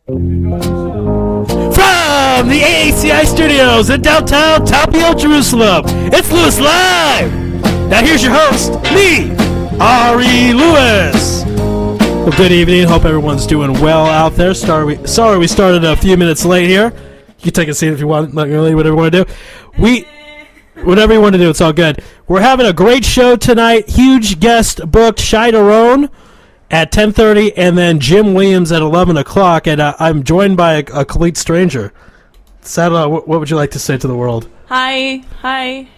From the AACI studios in downtown Tapio, Jerusalem, it's Louis Live! Now here's your host, me, Ari Louis. Well, good evening. Hope everyone's doing well out there. Sorry we started a few minutes late here. You can take a seat if you want, like really, whatever you want to do. Whatever you want to do, it's all good. We're having a great show tonight. Huge guest booked, Shai Doron at 10:30, and then Jim Williams at 11 o'clock. And I'm joined by a complete stranger. Sadala, what would you like to say to the world? Hi.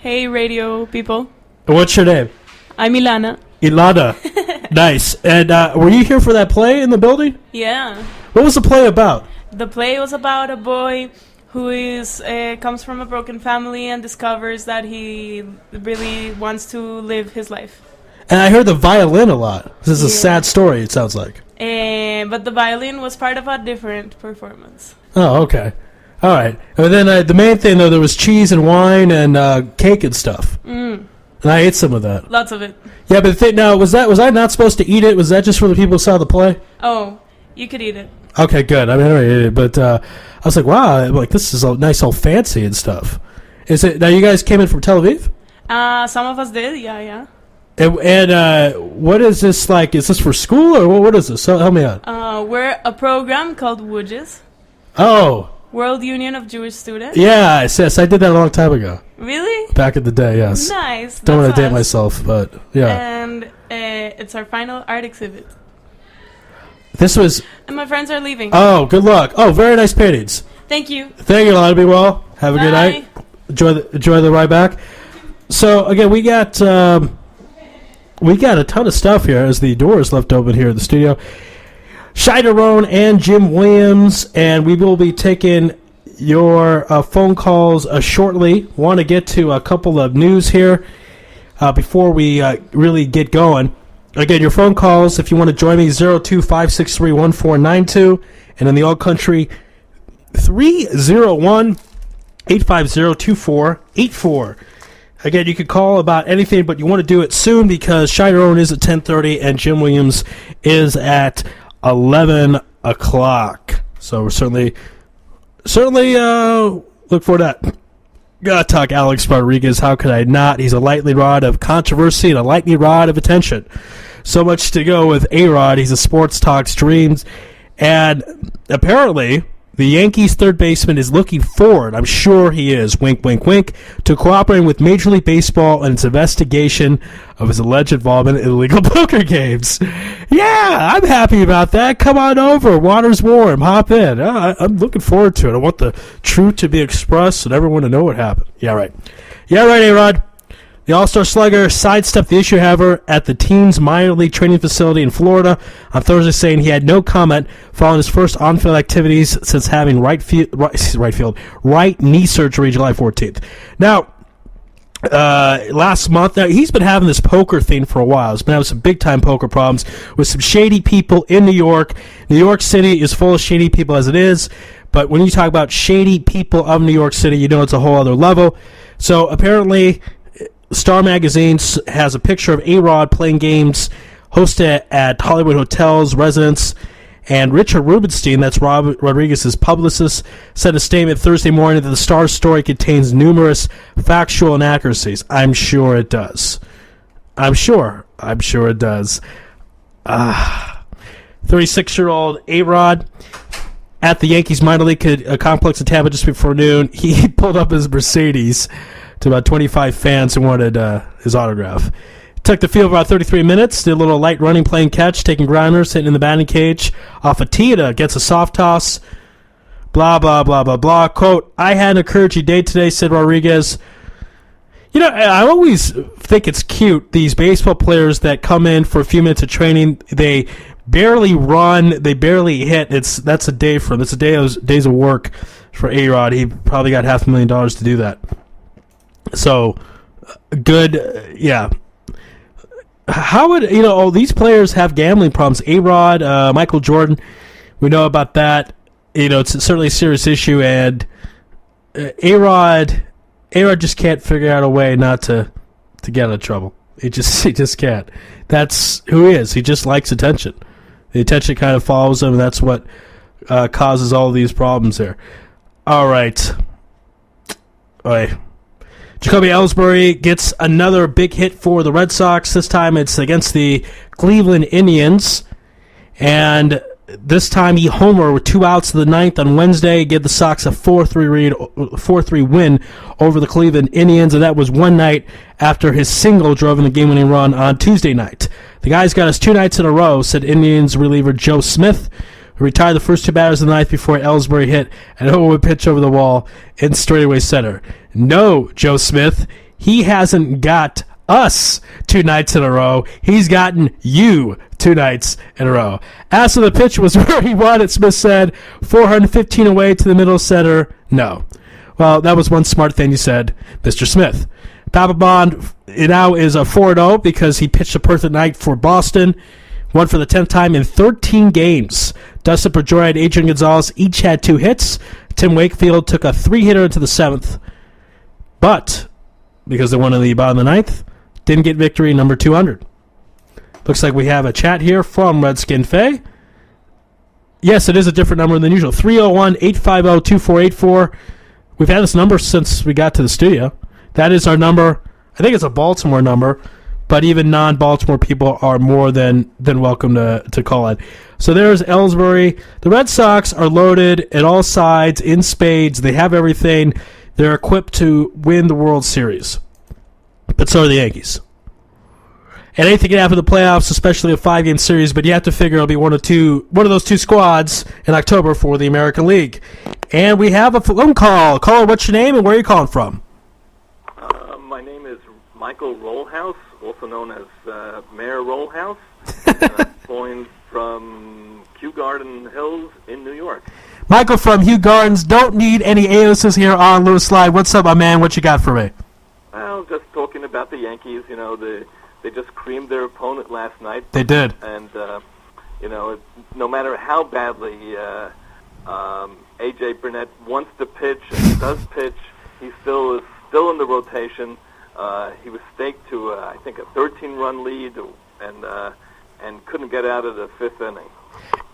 Hey, radio people. What's your name? I'm Ilana. Ilana. Nice. And were you here for that play in the building? Yeah. What was the play about? The play was about a boy who comes from a broken family and discovers that he really wants to live his life. And I heard the violin a lot. This is a sad story, it sounds like. But the violin was part of a different performance. Oh, okay. All right. And then the main thing, though, there was cheese and wine and cake and stuff. And I ate some of that. Lots of it. Yeah, but now, was I not supposed to eat it? Was that just for the people who saw the play? Oh, you could eat it. Okay, good. I mean, I already ate it, but I was like, wow, like this is all nice, all fancy and stuff. Is it now? You guys came in from Tel Aviv? Some of us did. Yeah. And what is this like? Is this for school or what is this? So help me out. We're a program called WUJS. Oh. World Union of Jewish Students. Yeah, yes, I did that a long time ago. Really? Back in the day, yes. Nice. Don't want to date myself, but yeah. And it's our final art exhibit. This was... And my friends are leaving. Oh, good luck. Oh, very nice paintings. Thank you. Thank you, Lana. Be well. Have a Bye. good night. Enjoy the ride back. So, again, we got a ton of stuff here as the door is left open here in the studio. Shai Doron and Jim Williams, and we will be taking your phone calls shortly. Want to get to a couple of news here before we really get going. Again, your phone calls, if you want to join me, 02-563-1492, and in the All Country, 301-850-2484. Again, you could call about anything, but you want to do it soon because Shai Doron is at 10:30 and Jim Williams is at 11 o'clock. So we're certainly look forward to that. Gotta talk Alex Rodriguez. How could I not? He's a lightning rod of controversy and a lightning rod of attention. So much to go with A-Rod. He's a sports talk streams. And apparently, the Yankees' third baseman is looking forward, I'm sure he is, wink, wink, wink, to cooperating with Major League Baseball in its investigation of his alleged involvement in illegal poker games. Yeah, I'm happy about that. Come on over. Water's warm. Hop in. I'm looking forward to it. I want the truth to be expressed and everyone to know what happened. Yeah, right. Yeah, right, A-Rod. The All-Star Slugger sidestepped the issue haver at the team's minor league training facility in Florida on Thursday, saying he had no comment following his first on-field activities since having right knee surgery July 14th. Now, last month, now he's been having this poker thing for a while. He's been having some big-time poker problems with some shady people in New York. New York City is full of shady people as it is, but when you talk about shady people of New York City, you know it's a whole other level. So apparently... Star Magazine has a picture of A-Rod playing games hosted at Hollywood hotels, residents, and Richard Rubenstein, that's Rodriguez's publicist, said in a statement Thursday morning that the Star's story contains numerous factual inaccuracies. I'm sure it does. I'm sure it does. 36-year-old A-Rod at the Yankees minor league complex in Tampa just before noon. He pulled up his Mercedes to about 25 fans who wanted his autograph. Took the field for about 33 minutes, did a little light running, playing catch, taking grounders, hitting in the batting cage. Off a tee, gets a soft toss. Blah, blah, blah, blah, blah. Quote, I had an encouraging day today, said Rodriguez. You know, I always think it's cute, these baseball players that come in for a few minutes of training, they barely run, they barely hit. That's a day for them. It's a days of work for A-Rod. He probably got $500,000 to do that. So, good, yeah. How would, these players have gambling problems. A-Rod, Michael Jordan, we know about that. It's certainly a serious issue, and A-Rod just can't figure out a way not to get out of trouble. He just can't. That's who he is. He just likes attention. The attention kind of follows him, and that's what causes all these problems there. All right. Jacoby Ellsbury gets another big hit for the Red Sox. This time it's against the Cleveland Indians. And this time he homered with 2 outs of the ninth on Wednesday, gave the Sox a 4-3 win over the Cleveland Indians, and that was one night after his single drove in the game-winning run on Tuesday night. The guy's got us 2 nights in a row, said Indians reliever Joe Smith, who retired the first 2 batters of the ninth before Ellsbury hit an 0-1 pitch over the wall in straightaway center. No, Joe Smith, he hasn't got us 2 nights in a row. He's gotten you 2 nights in a row. As for the pitch was where he wanted, Smith said, 415 away to the middle center. No. Well, that was one smart thing you said, Mr. Smith. Papelbon now is a 4-0 because he pitched a perfect night for Boston. Won for the 10th time in 13 games. Dustin Pedroia and Adrian Gonzalez each had 2 hits. Tim Wakefield took a 3-hitter into the 7th. But, because they won in the bottom of the 9th, didn't get victory number 200. Looks like we have a chat here from Redskin Faye. Yes, it is a different number than usual. 301-850-2484. We've had this number since we got to the studio. That is our number. I think it's a Baltimore number, but even non-Baltimore people are more than welcome to call it. So there's Ellsbury. The Red Sox are loaded at all sides, in spades. They have everything. They're equipped to win the World Series. But so are the Yankees. And anything can happen in the playoffs, especially a 5-game series, but you have to figure it'll be one of those 2 squads in October for the American League. And we have a phone call. Caller, what's your name and where are you calling from? My name is Michael Rollhouse, also known as Mayor Rollhouse. Calling from Kew Garden Hills in New York. Michael from Hugh Gardens. Don't need any aliases here on Lewis Slide. What's up, my man? What you got for me? Well, just talking about the Yankees. You know, they just creamed their opponent last night. They did. And, no matter how badly A.J. Burnett wants to pitch and does pitch, he still is in the rotation. He was staked to, I think, a 13-run lead and couldn't get out of the 5th inning.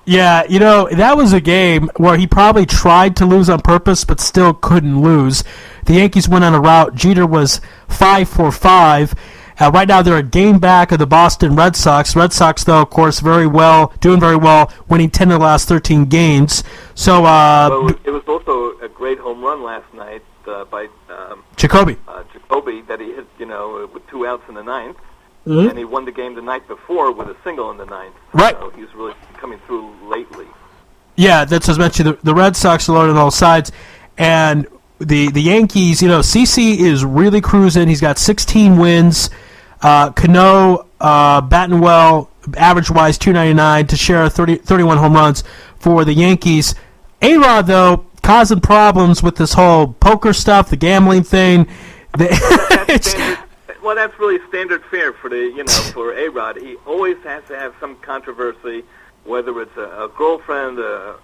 Yeah, that was a game where he probably tried to lose on purpose but still couldn't lose. The Yankees went on a rout. Jeter was 5-for-5. Right now they're a game back of the Boston Red Sox. Red Sox, though, of course, doing very well, winning 10 of the last 13 games. So it was also a great home run last night by Jacoby. Jacoby that he hit, with 2 outs in the 9th. Mm-hmm. And he won the game the night before with a single in the 9th. Right. So he's really coming through lately. Yeah, that's as mentioned. The Red Sox are loaded on all sides. And the Yankees, CC is really cruising. He's got 16 wins. Cano, batting well, average-wise, .299. Teixeira, 31 home runs for the Yankees. A-Rod, though, causing problems with this whole poker stuff, the gambling thing. Well, that's really standard fare for for A-Rod. He always has to have some controversy, whether it's a girlfriend, a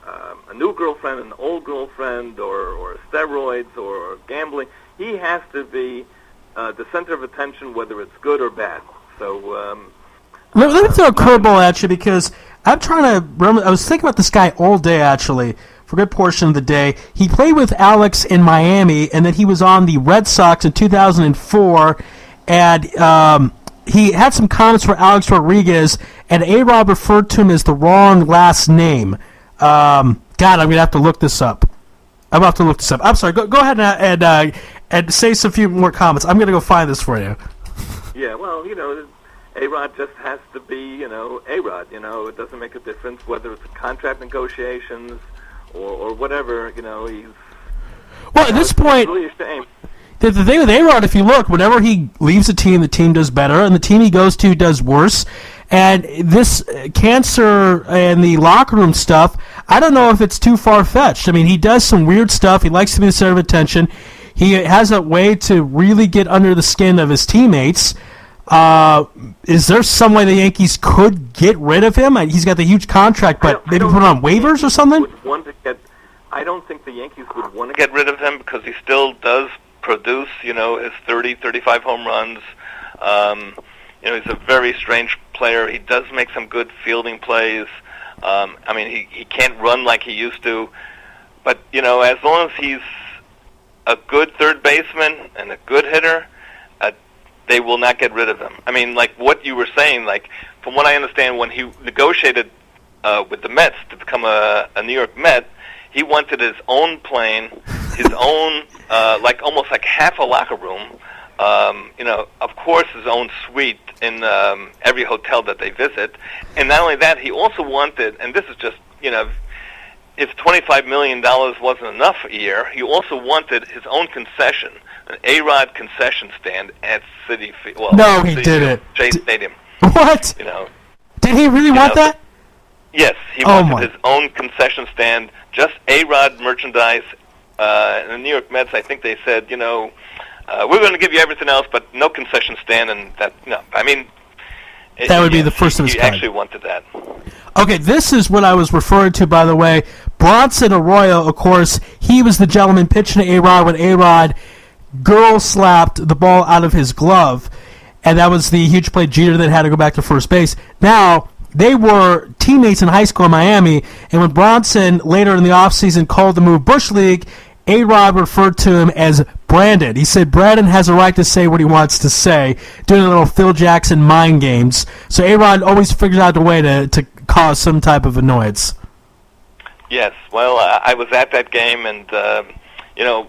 new girlfriend, an old girlfriend, or steroids, or gambling. He has to be the center of attention, whether it's good or bad. So let me throw a curveball at you because I'm trying to remember. I was thinking about this guy all day, actually, for a good portion of the day. He played with Alex in Miami, and then he was on the Red Sox in 2004. And he had some comments for Alex Rodriguez, and A-Rob referred to him as the wrong last name. God, I'm going to have to look this up. I'm sorry. Go ahead and say some few more comments. I'm going to go find this for you. Yeah, well, A-Rod just has to be, A-Rod. It doesn't make a difference whether it's contract negotiations or whatever. He's well at this point. It's really a shame. The thing with A-Rod, if you look, whenever he leaves a team, the team does better, and the team he goes to does worse. And this cancer and the locker room stuff, I don't know if it's too far-fetched. I mean, he does some weird stuff. He likes to be the center of attention. He has a way to really get under the skin of his teammates. Is there some way the Yankees could get rid of him? He's got the huge contract, but maybe put him on waivers or something? I don't think the Yankees would want to get rid of him because he still does produce, his 30, 35 home runs. He's a very strange player. He does make some good fielding plays. I mean, he can't run like he used to. But, you know, as long as he's a good third baseman and a good hitter, they will not get rid of him. I mean, like what you were saying, like from what I understand, when he negotiated with the Mets to become a New York Met, he wanted his own plane, his own, like almost like half a locker room, you know, of course his own suite in every hotel that they visit. And not only that, he also wanted, and this is just, you know, if $25 million wasn't enough a year, he also wanted his own concession, an A-Rod concession stand at Citi Field. Well, no, he didn't. Shea Stadium. What? You know. Did he really want that? Yes, he wanted his own concession stand, just A-Rod merchandise. And the New York Mets, I think they said, you know, we're going to give you everything else, but no concession stand. And that, no, I mean, that would be the first of its kind. He actually wanted that. Okay, this is what I was referring to, by the way. Bronson Arroyo, of course, he was the gentleman pitching to A-Rod when A-Rod girl slapped the ball out of his glove, and that was the huge play Jeter that had to go back to first base. Now, they were teammates in high school in Miami, and when Bronson later in the offseason called the move Bush League, A-Rod referred to him as Brandon. He said Brandon has a right to say what he wants to say, doing a little Phil Jackson mind games. So A-Rod always figures out a way to cause some type of annoyance. Yes, well, I was at that game, and, you know,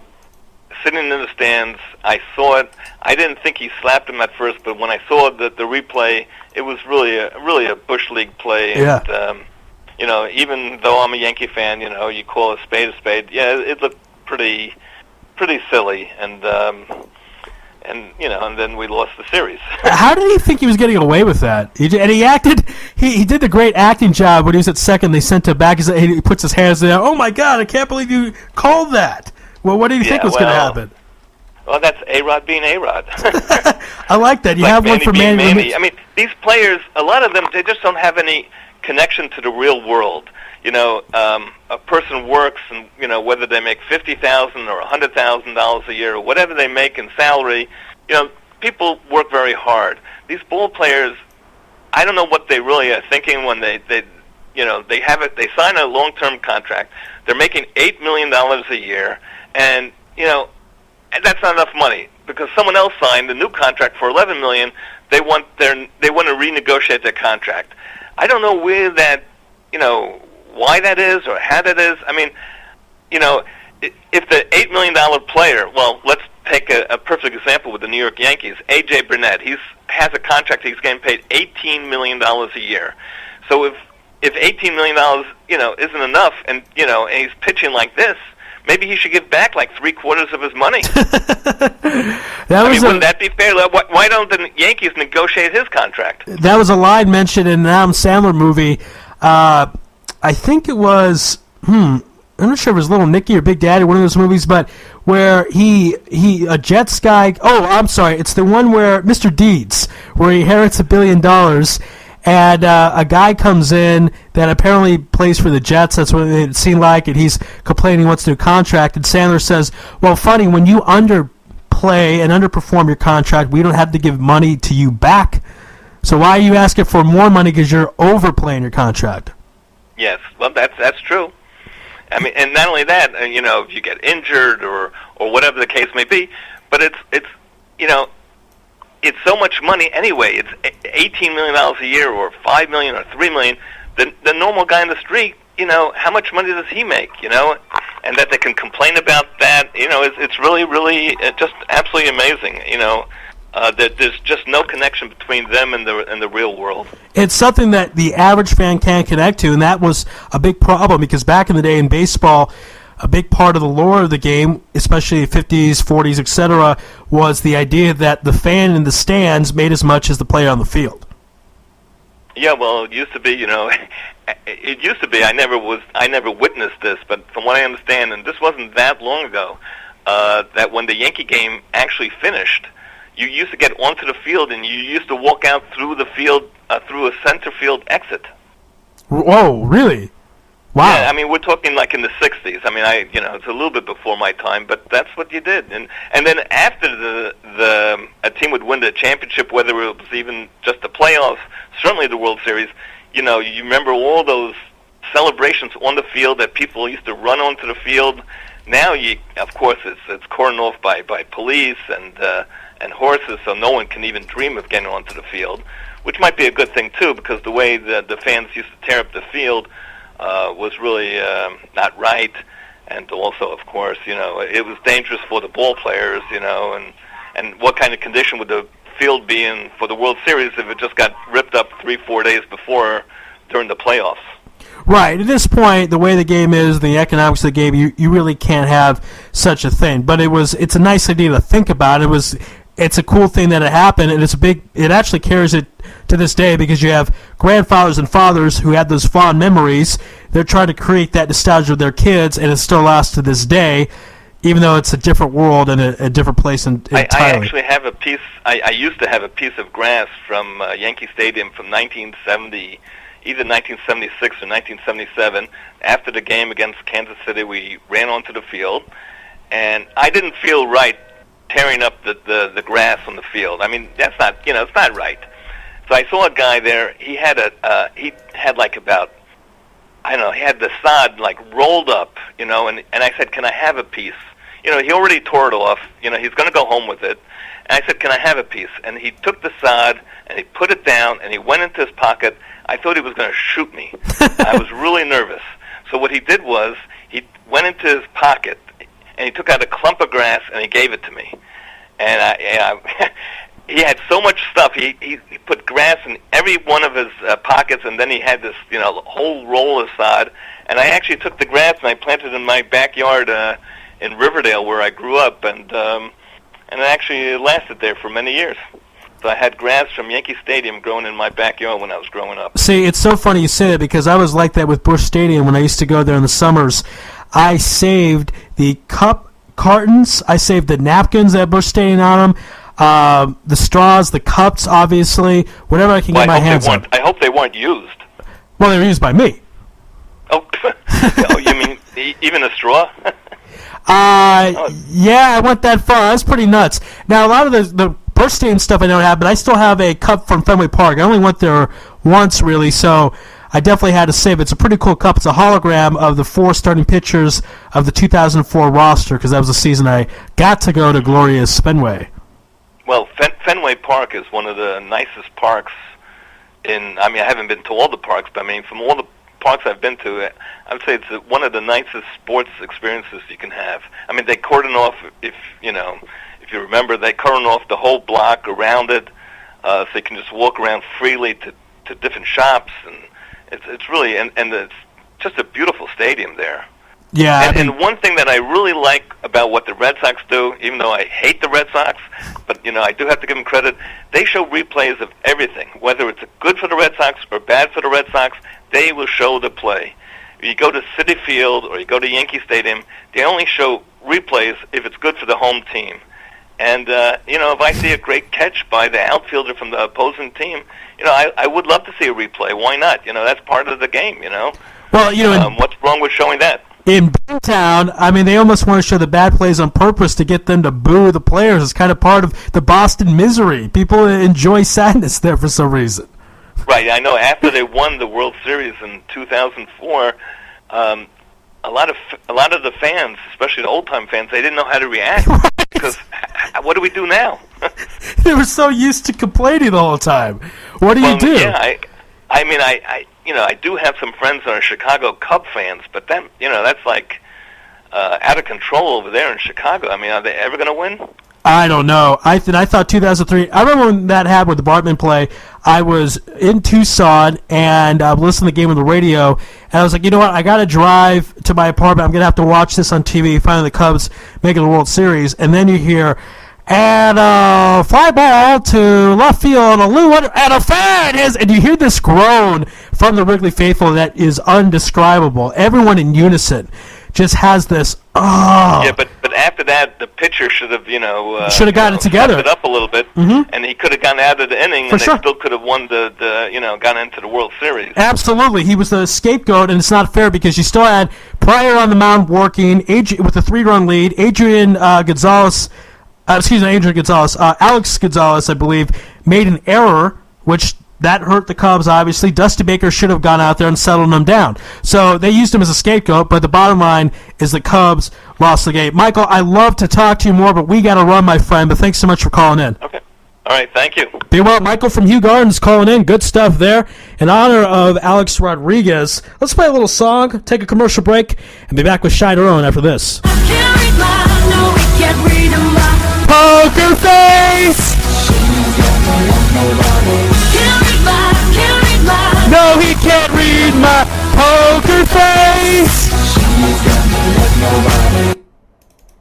sitting in the stands, I saw it. I didn't think he slapped him at first, but when I saw the replay, it was really a Bush League play. Yeah. And, you know, even though I'm a Yankee fan, you know, you call a spade. Yeah, it looked pretty silly, and you know, and then we lost the series. How did he think he was getting away with that? He did the great acting job when he was at second. They sent him back. He puts his hands there. Oh my God! I can't believe you called that. Well, what do you think was going to happen? Well, that's A-Rod being A-Rod. I like that. You like have Manny one for being Manny. Manny. I mean, these players, a lot of them, they just don't have any connection to the real world. You know, a person works, and you know, whether they make $50,000 or $100,000 a year or whatever they make in salary, you know, people work very hard. These ball players, I don't know what they really are thinking when they you know, they sign a long-term contract. They're making $8 million a year, and you know, and that's not enough money because someone else signed a new contract for $11 million. They want to renegotiate their contract. I don't know where that, you know, why that is or how that is. I mean, you know, if the $8 million player, well, let's take a perfect example with the New York Yankees. A.J. Burnett, has a contract. He's getting paid $18 million a year. So if $18 million, you know, isn't enough, and you know, and he's pitching like this, maybe he should give back like 3/4 of his money. Wouldn't that be fair? Why don't the Yankees negotiate his contract? That was a line mentioned in an Adam Sandler movie. I think it was, I'm not sure if it was Little Nicky or Big Daddy, one of those movies, but where a Jets guy, I'm sorry, it's the one where Mr. Deeds, where he inherits $1 billion, and a guy comes in that apparently plays for the Jets, that's what it seemed like, and he's complaining he wants a new contract, and Sandler says, well, funny, when you underplay and underperform your contract, we don't have to give money to you back, so why are you asking for more money because you're overplaying your contract? Yes, well, that's true. I mean, and not only that, you know, if you get injured or whatever the case may be, but it's you know, it's so much money anyway. It's $18 million a year, or $5 million, or $3 million. The normal guy in the street, you know, how much money does he make? You know, and that they can complain about that, you know, it's really, really just absolutely amazing. You know. That there's just no connection between them and the real world. It's something that the average fan can't connect to, and that was a big problem because back in the day in baseball, a big part of the lore of the game, especially 50s, 40s, etc., was the idea that the fan in the stands made as much as the player on the field. Yeah, well, it used to be, you know, it used to be. I never witnessed this, but from what I understand, and this wasn't that long ago, that when the Yankee game actually finished, you used to get onto the field, and you used to walk out through the field, through a center field exit. Oh, really? Wow. Yeah, I mean, we're talking like in the 60s. I mean, you know, it's a little bit before my time, but that's what you did. And then after a team would win the championship, whether it was even just the playoffs, certainly the World Series, you know, you remember all those celebrations on the field that people used to run onto the field. Now, of course, it's cordoned off by police and horses, so no one can even dream of getting onto the field, which might be a good thing too, because the way the fans used to tear up the field was really not right, and also, of course, it was dangerous for the ball players, and what kind of condition would the field be in for the World Series if it just got ripped up 3-4 days before during the playoffs? Right. At this point, the way the game is, the economics of the game, you really can't have such a thing. But it's a nice idea to think about. It's a cool thing that it happened, and it actually carries it to this day, because you have grandfathers and fathers who had those fond memories. They're trying to create that nostalgia of their kids, and it still lasts to this day, even though it's a different world and a different place entirely. I actually have a piece. I used to have a piece of grass from Yankee Stadium from 1970, either 1976 or 1977. After the game against Kansas City, we ran onto the field, and I didn't feel right tearing up the grass on the field. I mean, that's not, it's not right. So I saw a guy there. He had like about, I don't know, he had the sod like rolled up, and I said, "Can I have a piece?" He already tore it off. He's going to go home with it. And I said, "Can I have a piece?" And he took the sod and he put it down and he went into his pocket. I thought he was going to shoot me. I was really nervous. So what he did was he went into his pocket and he took out a clump of grass and he gave it to me. And he had so much stuff. He put grass in every one of his pockets, and then he had this whole roll of sod. And I actually took the grass and I planted it in my backyard in Riverdale, where I grew up, and it actually lasted there for many years. So I had grass from Yankee Stadium growing in my backyard when I was growing up. See, it's so funny you say that, because I was like that with Busch Stadium when I used to go there in the summers. I saved the cup cartons. I saved the napkins at Busch Stadium on them. The straws, the cups, obviously, whatever I can get my hands on. I hope they weren't used. Well, they were used by me. Oh, you mean even a straw? Yeah, I went that far. That's pretty nuts. Now, a lot of the Busch Stadium stuff I don't have, but I still have a cup from Fenway Park. I only went there once, really, so I definitely had to save it. It's a pretty cool cup. It's a hologram of the 4 starting pitchers of the 2004 roster, because that was the season I got to go to glorious Fenway. Well, Fenway Park is one of the nicest parks I haven't been to all the parks, but from all the parks I've been to, I would say it's one of the nicest sports experiences you can have. They cordon off, if you remember, they cordon off the whole block around it, so you can just walk around freely to different shops, and it's really, and it's just a beautiful stadium there. Yeah. And one thing that I really like about what the Red Sox do, even though I hate the Red Sox, but I do have to give them credit, they show replays of everything, whether it's good for the Red Sox or bad for the Red Sox. They will show the play. You go to Citi Field or you go to Yankee Stadium, they only show replays if it's good for the home team. And, if I see a great catch by the outfielder from the opposing team, I would love to see a replay. Why not? That's part of the game, Well, what's wrong with showing that? In Town, they almost want to show the bad plays on purpose to get them to boo the players. It's kind of part of the Boston misery. People enjoy sadness there for some reason. Right, I know. After they won the World Series in 2004, a lot of the fans, especially the old-time fans, they didn't know how to react. Because what do we do now? They were so used to complaining the whole time. What do you do? Yeah, I do have some friends that are Chicago Cub fans, but that's like out of control over there in Chicago. Are they ever going to win? I don't know. I thought 2003. I remember when that happened with the Bartman play. I was in Tucson and I was listening to the game on the radio, and I was like, you know what? I got to drive to my apartment. I'm going to have to watch this on TV. Finally, the Cubs making the World Series, and then you hear, and a fly ball to left field, and a fan is, and you hear this groan from the Wrigley faithful that is undescribable. Everyone in unison just has this. Oh. Yeah, but after that, the pitcher should have gotten it together, it up a little bit, and he could have gotten out of the inning, and sure. they still could have won gotten into the World Series. Absolutely, he was the scapegoat, and it's not fair because you still had Pryor on the mound working with a 3-run lead. Adrian Gonzalez, Alex Gonzalez, I believe, made an error, which that hurt the Cubs, obviously. Dusty Baker should have gone out there and settled them down. So they used him as a scapegoat, but the bottom line is the Cubs lost the game. Michael, I love to talk to you more, but we got to run, my friend. But thanks so much for calling in. Okay. All right, thank you. Be well. Michael from Hugh Gardens calling in. Good stuff there. In honor of Alex Rodriguez, let's play a little song, take a commercial break, and be back with Shy Derone after this. Poker face! No, he can't read my poker face!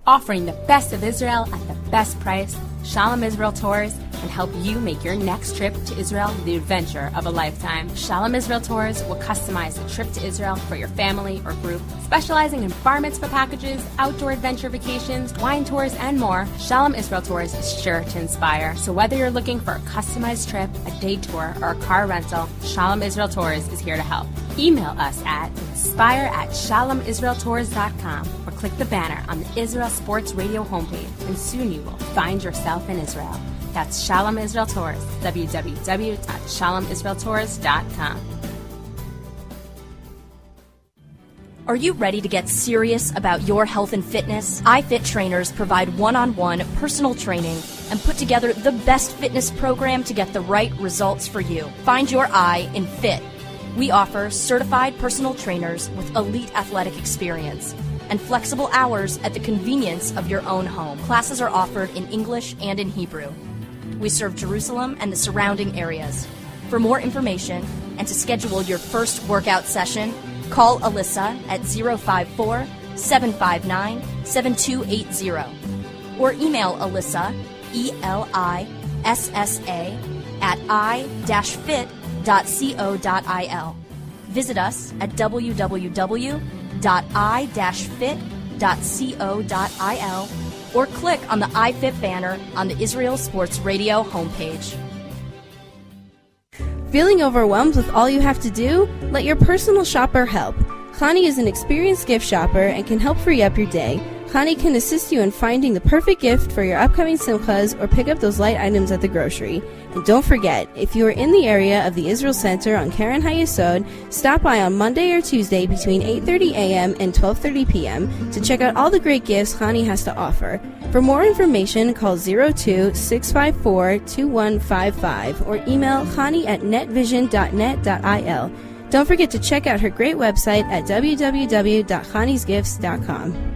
Offering the best of Israel at the best price, Shalom Israel Tours can help you make your next trip to Israel the adventure of a lifetime. Shalom Israel Tours will customize a trip to Israel for your family or group. Specializing in bar mitzvah packages, outdoor adventure vacations, wine tours, and more, Shalom Israel Tours is sure to inspire. So whether you're looking for a customized trip, a day tour, or a car rental, Shalom Israel Tours is here to help. Email us at inspire@shalomisraeltours.com or click the banner on the Israel Sports Radio homepage, and soon you will find yourself in Israel. That's Shalom Israel Tours, www.shalomisraeltours.com. Are you ready to get serious about your health and fitness? iFit trainers provide one-on-one personal training and put together the best fitness program to get the right results for you. Find your I in Fit. We offer certified personal trainers with elite athletic experience and flexible hours at the convenience of your own home. Classes are offered in English and in Hebrew. We serve Jerusalem and the surrounding areas. For more information and to schedule your first workout session, call Alyssa at 054-759-7280 or email Alyssa, ELISSA, at i-fit.co.il. Visit us at www.i-fit.co.il or click on the iFit banner on the Israel Sports Radio homepage. Feeling overwhelmed with all you have to do? Let your personal shopper help. Connie is an experienced gift shopper and can help free up your day. Connie can assist you in finding the perfect gift for your upcoming simchas or pick up those light items at the grocery. And don't forget, if you are in the area of the Israel Center on Karen HaYesod, stop by on Monday or Tuesday between 8:30 a.m. and 12:30 p.m. to check out all the great gifts Connie has to offer. For more information, call 02-654-2155 or email connie@netvision.net.il. Don't forget to check out her great website at www.conniesgifts.com.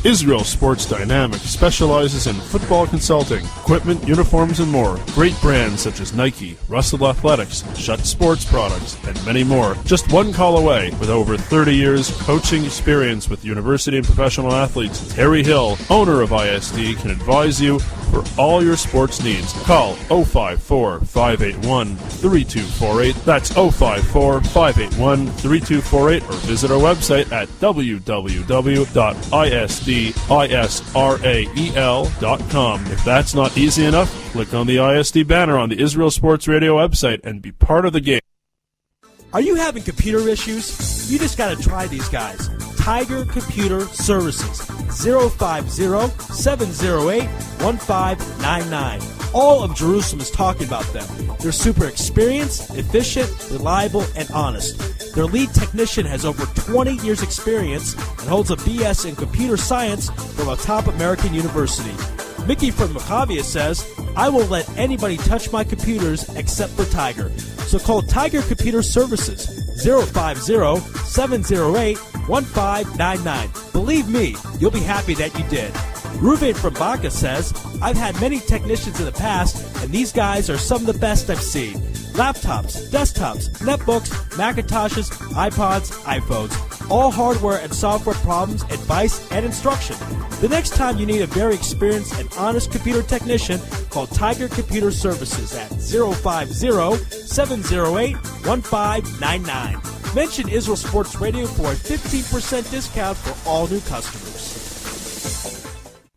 Israel Sports Dynamics specializes in football consulting, equipment, uniforms, and more. Great brands such as Nike, Russell Athletics, Shutt Sports Products, and many more. Just one call away. With over 30 years coaching experience with university and professional athletes, Terry Hill, owner of ISD, can advise you for all your sports needs. Call 054-581-3248. That's 054-581-3248 or visit our website at www.isdisrael.com. If that's not easy enough, click on the ISD banner on the Israel Sports Radio website and be part of the game. Are you having computer issues? You just got to try these guys. Tiger Computer Services, 050-708-1599. All of Jerusalem is talking about them. They're super experienced, efficient, reliable, and honest. Their lead technician has over 20 years experience and holds a BS in computer science from a top American university. Mickey from Macavia says, I won't let anybody touch my computers except for Tiger. So call Tiger Computer Services, 050-708-1599. Believe me, you'll be happy that you did. Ruven from Baca says, I've had many technicians in the past, and these guys are some of the best I've seen. Laptops, desktops, netbooks, Macintoshes, iPods, iPhones. All hardware and software problems, advice, and instruction. The next time you need a very experienced and honest computer technician, call Tiger Computer Services at 050-708-1599. Mention Israel Sports Radio for a 15% discount for all new customers.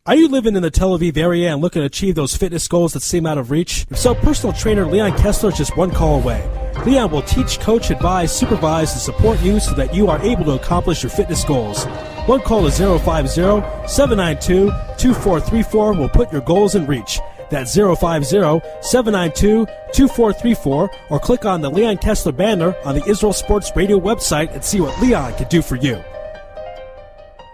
Are you living in the Tel Aviv area and looking to achieve those fitness goals that seem out of reach? If so, personal trainer Leon Kessler is just one call away. Leon will teach, coach, advise, supervise, and support you so that you are able to accomplish your fitness goals. One call to 050-792-2434 will put your goals in reach. That's 050-792-2434, or click on the Leon Kessler banner on the Israel Sports Radio website and see what Leon can do for you.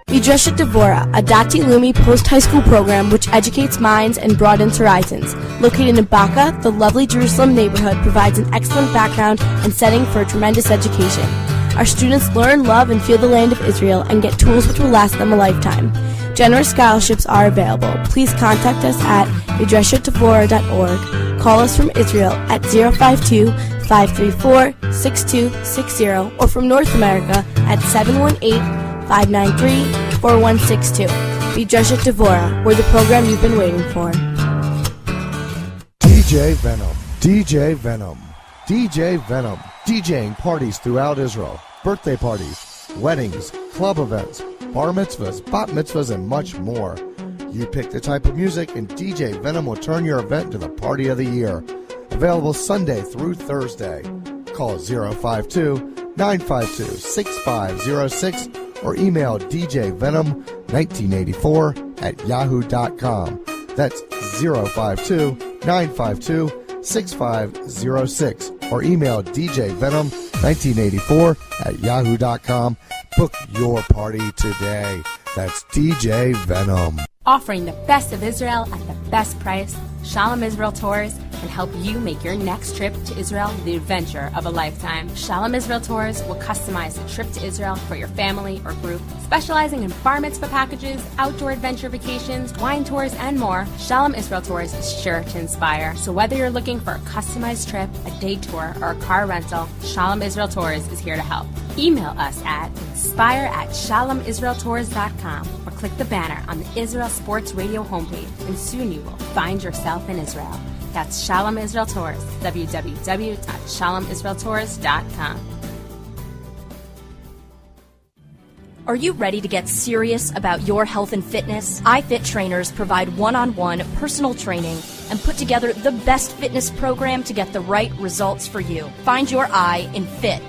Midreshet Devora, a Dati Leumi post-high school program which educates minds and broadens horizons. Located in Baca, the lovely Jerusalem neighborhood provides an excellent background and setting for a tremendous education. Our students learn, love, and feel the land of Israel and get tools which will last them a lifetime. Generous scholarships are available. Please contact us at midreshetdevora.org. Call us from Israel at 052-534-6260 or from North America at 718-593-4162. Midreshet Devora, we're the program you've been waiting for. DJ Venom, DJ Venom, DJ Venom, DJing parties throughout Israel, birthday parties, weddings, club events, bar mitzvahs, bat mitzvahs, and much more. You pick the type of music and DJ Venom will turn your event into the party of the year. Available Sunday through Thursday. Call 052-952-6506 or email djvenom1984@yahoo.com. That's 052-952-6506 or email djvenom1984@yahoo.com. Book your party today. That's DJ Venom. Offering the best of Israel at the best price, Shalom Israel Tours can help you make your next trip to Israel the adventure of a lifetime. Shalom Israel Tours will customize a trip to Israel for your family or group. Specializing in bar mitzvah packages, outdoor adventure vacations, wine tours, and more, Shalom Israel Tours is sure to inspire. So whether you're looking for a customized trip, a day tour, or a car rental, Shalom Israel Tours is here to help. Email us at inspire@shalomisraeltours.com or click the banner on the Israel Sports Radio homepage, and soon you will find yourself in Israel. That's Shalom Israel Tours, www.shalomisraeltours.com. Are you ready to get serious about your health and fitness? iFit trainers provide one-on-one personal training and put together the best fitness program to get the right results for you. Find your I in Fit.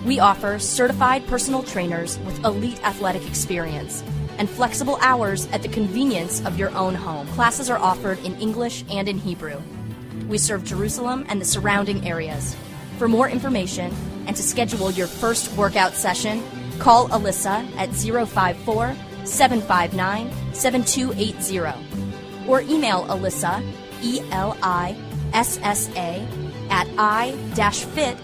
We offer certified personal trainers with elite athletic experience and flexible hours at the convenience of your own home. Classes are offered in English and in Hebrew. We serve Jerusalem and the surrounding areas. For more information and to schedule your first workout session, call Alyssa at 054-759-7280 or email Alyssa, ELISSA, at i-fit.co.il.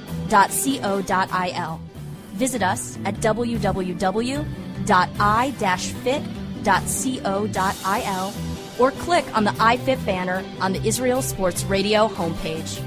Visit us at www.i-fit.co.il or click on the iFit banner on the Israel Sports Radio homepage.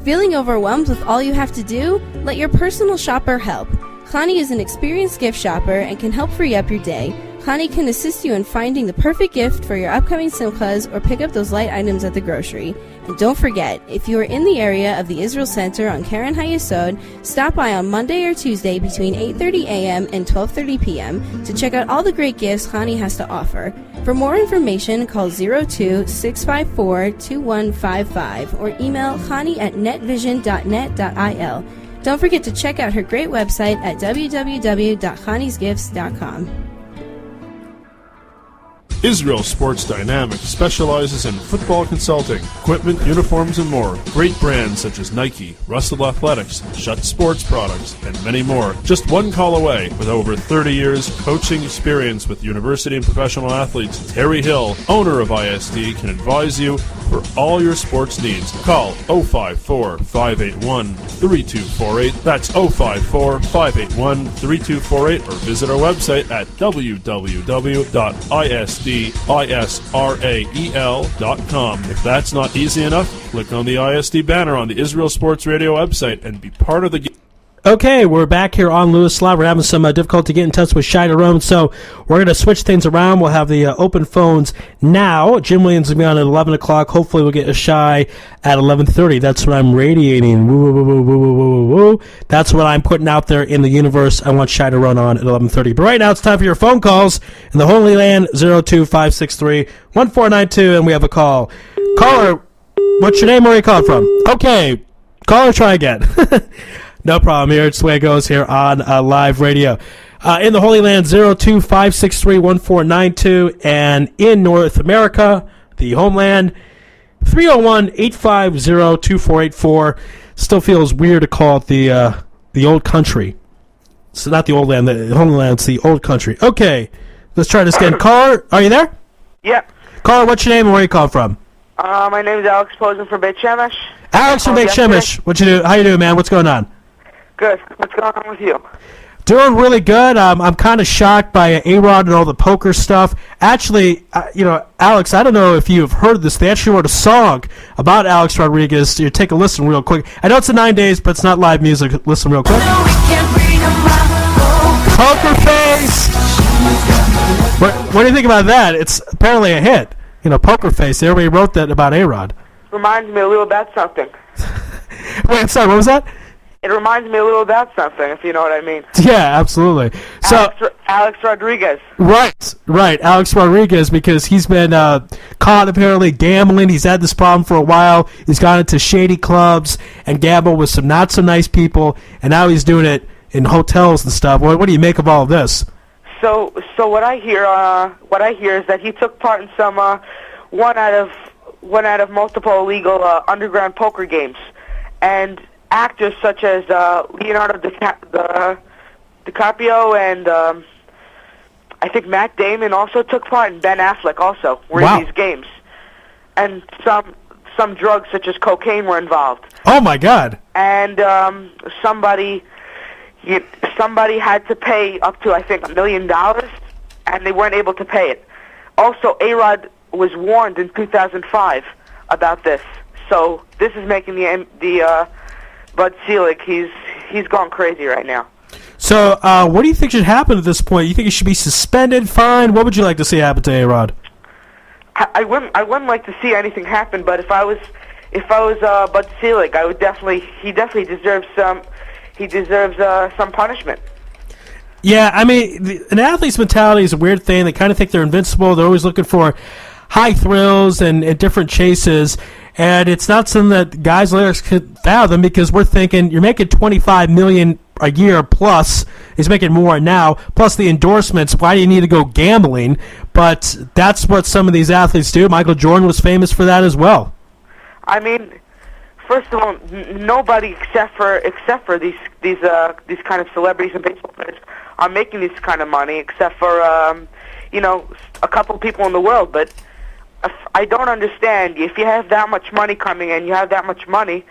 Feeling overwhelmed with all you have to do? Let your personal shopper help. Connie is an experienced gift shopper and can help free up your day. Connie can assist you in finding the perfect gift for your upcoming simchas or pick up those light items at the grocery. And don't forget, if you are in the area of the Israel Center on Karen HaYesod, stop by on Monday or Tuesday between 8:30 a.m. and 12:30 p.m. to check out all the great gifts Connie has to offer. For more information, call 02-654-2155 or email Connie at netvision.net.il. Don't forget to check out her great website at www.conniesgifts.com. Israel Sports Dynamics specializes in football consulting, equipment, uniforms, and more. Great brands such as Nike, Russell Athletics, Shutt Sports Products, and many more. Just one call away. With over 30 years coaching experience with university and professional athletes, Terry Hill, owner of ISD, can advise you for all your sports needs. Call 054-581-3248. That's 054-581-3248 or visit our website at www.isdisrael.com. If that's not easy enough, click on the ISD banner on the Israel Sports Radio website and be part of the Okay, we're back here on Louis Live. We're having some difficulty getting in touch with Shai Rome, so we're going to switch things around. We'll have the open phones now. Jim Williams will be on at 11 o'clock. Hopefully we'll get a Shai at 11:30. That's what I'm radiating. Woo, woo, woo, woo, woo, woo, woo. That's what I'm putting out there in the universe. I want Shai to run on at 11:30. But right now it's time for your phone calls in the Holy Land, 02563-1492, and we have a call. Caller, what's your name? Where are you calling from? Okay, caller, try again. No problem here. It's the way it goes here on live radio. In the Holy Land, 02563-1492. And in North America, the the homeland. 301-850-2484. Still feels weird to call it the old country. So not the old land, the homeland, it's the old country. Okay, let's try this again. Caller, are you there? Yep. Caller, what's your name and where you call from? My name is Alex posing for Beit Shemesh. Alex from Beit Shemesh. What you do? How you doing, man? What's going on? Good. What's going on with you? Doing really good. I'm kind of shocked by A-Rod and all the poker stuff. Actually, Alex, I don't know if you've heard this. They actually wrote a song about Alex Rodriguez. You take a listen real quick. I know it's in 9 days, but it's not live music. Listen real quick. Poker Face. What do you think about that? It's apparently a hit. Poker Face. Everybody wrote that about A-Rod. Reminds me a little about something. Wait, I'm sorry. What was that? It reminds me a little about something, if you know what I mean. Yeah, absolutely. So Alex Rodriguez. Right. Alex Rodriguez, because he's been caught apparently gambling. He's had this problem for a while. He's gone into shady clubs and gambled with some not so nice people, and now he's doing it in hotels and stuff. What do you make of all of this? So what I hear is that he took part in some one out of multiple illegal underground poker games, and actors such as Leonardo DiCaprio and I think Matt Damon also took part, and Ben Affleck also were in these games. And some drugs such as cocaine were involved. Oh my God! And somebody had to pay up to, I think, $1 million, and they weren't able to pay it. Also, A-Rod was warned in 2005 about this. So this is making the Bud Selig, he's gone crazy right now. So, what do you think should happen at this point? You think he should be suspended, fined? What would you like to see happen to A-Rod? I wouldn't like to see anything happen, but if I was Bud Selig, he definitely deserves some punishment. Yeah, I mean, an athlete's mentality is a weird thing. They kind of think they're invincible. They're always looking for high thrills and different chases. And it's not something that guys like us could fathom, because we're thinking you're making $25 million a year plus. He's making more now, plus the endorsements. Why do you need to go gambling? But that's what some of these athletes do. Michael Jordan was famous for that as well. I mean, first of all, nobody except for these kind of celebrities and baseball players are making this kind of money, except for a couple people in the world. But I don't understand. If you have that much money coming in, you have that much money,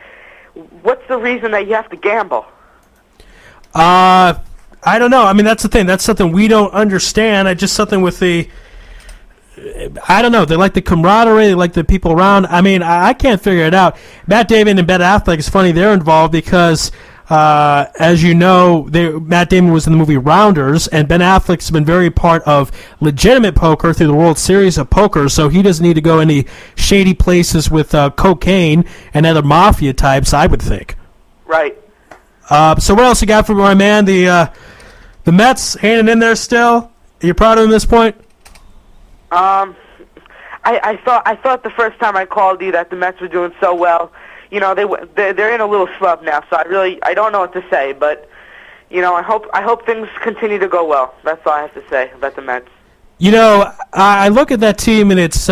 what's the reason that you have to gamble? I don't know. I mean, that's the thing. That's something we don't understand. Just something with the, I don't know. They like the camaraderie. They like the people around. I mean, I can't figure it out. Matt Damon and Ben Affleck, it's funny they're involved because, as you know, Matt Damon was in the movie Rounders, and Ben Affleck's been very part of legitimate poker through the World Series of Poker, so he doesn't need to go any shady places with cocaine and other mafia types, I would think. Right. So what else you got for my man? The Mets hanging in there still? Are you proud of him at this point? I thought the first time I called you that the Mets were doing so well. They're in a little slump now, so I don't know what to say, but I hope things continue to go well. That's all I have to say about the Mets. I look at that team, and it's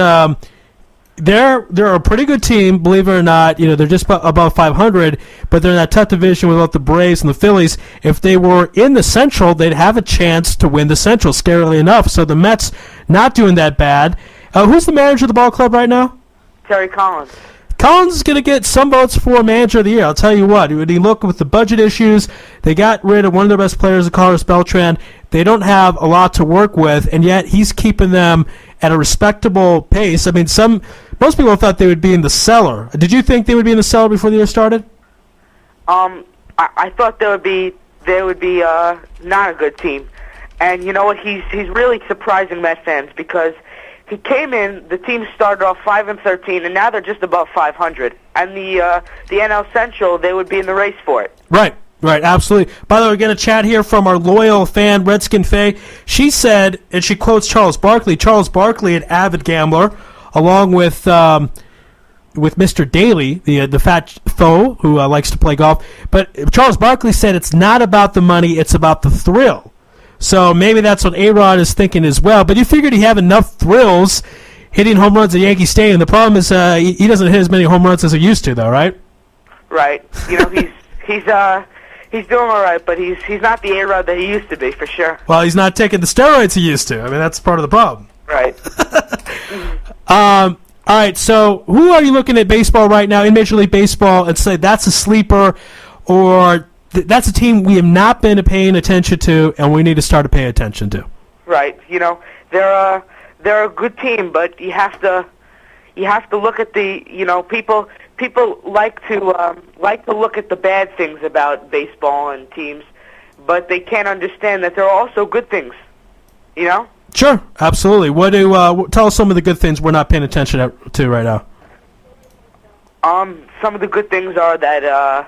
they're a pretty good team, believe it or not. They're just above 500, but they're in that tough division without the Braves and the Phillies. If they were in the Central, they'd have a chance to win the Central, scarily enough. So the Mets not doing that bad. Who's the manager of the ball club right now? Terry Collins. Collins is going to get some votes for Manager of the Year. I'll tell you what. When you look with the budget issues, they got rid of one of their best players, Carlos Beltran. They don't have a lot to work with, and yet he's keeping them at a respectable pace. I mean, most people thought they would be in the cellar. Did you think they would be in the cellar before the year started? I thought they would be not a good team. And you know what? He's really surprising Met fans, because he came in, the team started off 5-13, and now they're just above 500. And the NL Central, they would be in the race for it. Right, absolutely. By the way, we're going to chat here from our loyal fan, Redskin Faye. She said, and she quotes Charles Barkley. Charles Barkley, an avid gambler, along with Mr. Daly, the fat foe who likes to play golf. But Charles Barkley said it's not about the money, it's about the thrill. So maybe that's what A-Rod is thinking as well. But you figured he'd have enough thrills hitting home runs at Yankee Stadium. The problem is he doesn't hit as many home runs as he used to, though, right? Right. He's doing all right, but he's not the A-Rod that he used to be, for sure. Well, he's not taking the steroids he used to. I mean, that's part of the problem. Right. All right, so who are you looking at baseball right now in Major League Baseball and say that's a sleeper or that's a team we have not been paying attention to and we need to start to pay attention to? Right. They're a good team, but you have to look at the people like to look at the bad things about baseball and teams, but they can't understand that there are also good things. Sure, absolutely. What do tell us some of the good things we're not paying attention to right now? Some of the good things are that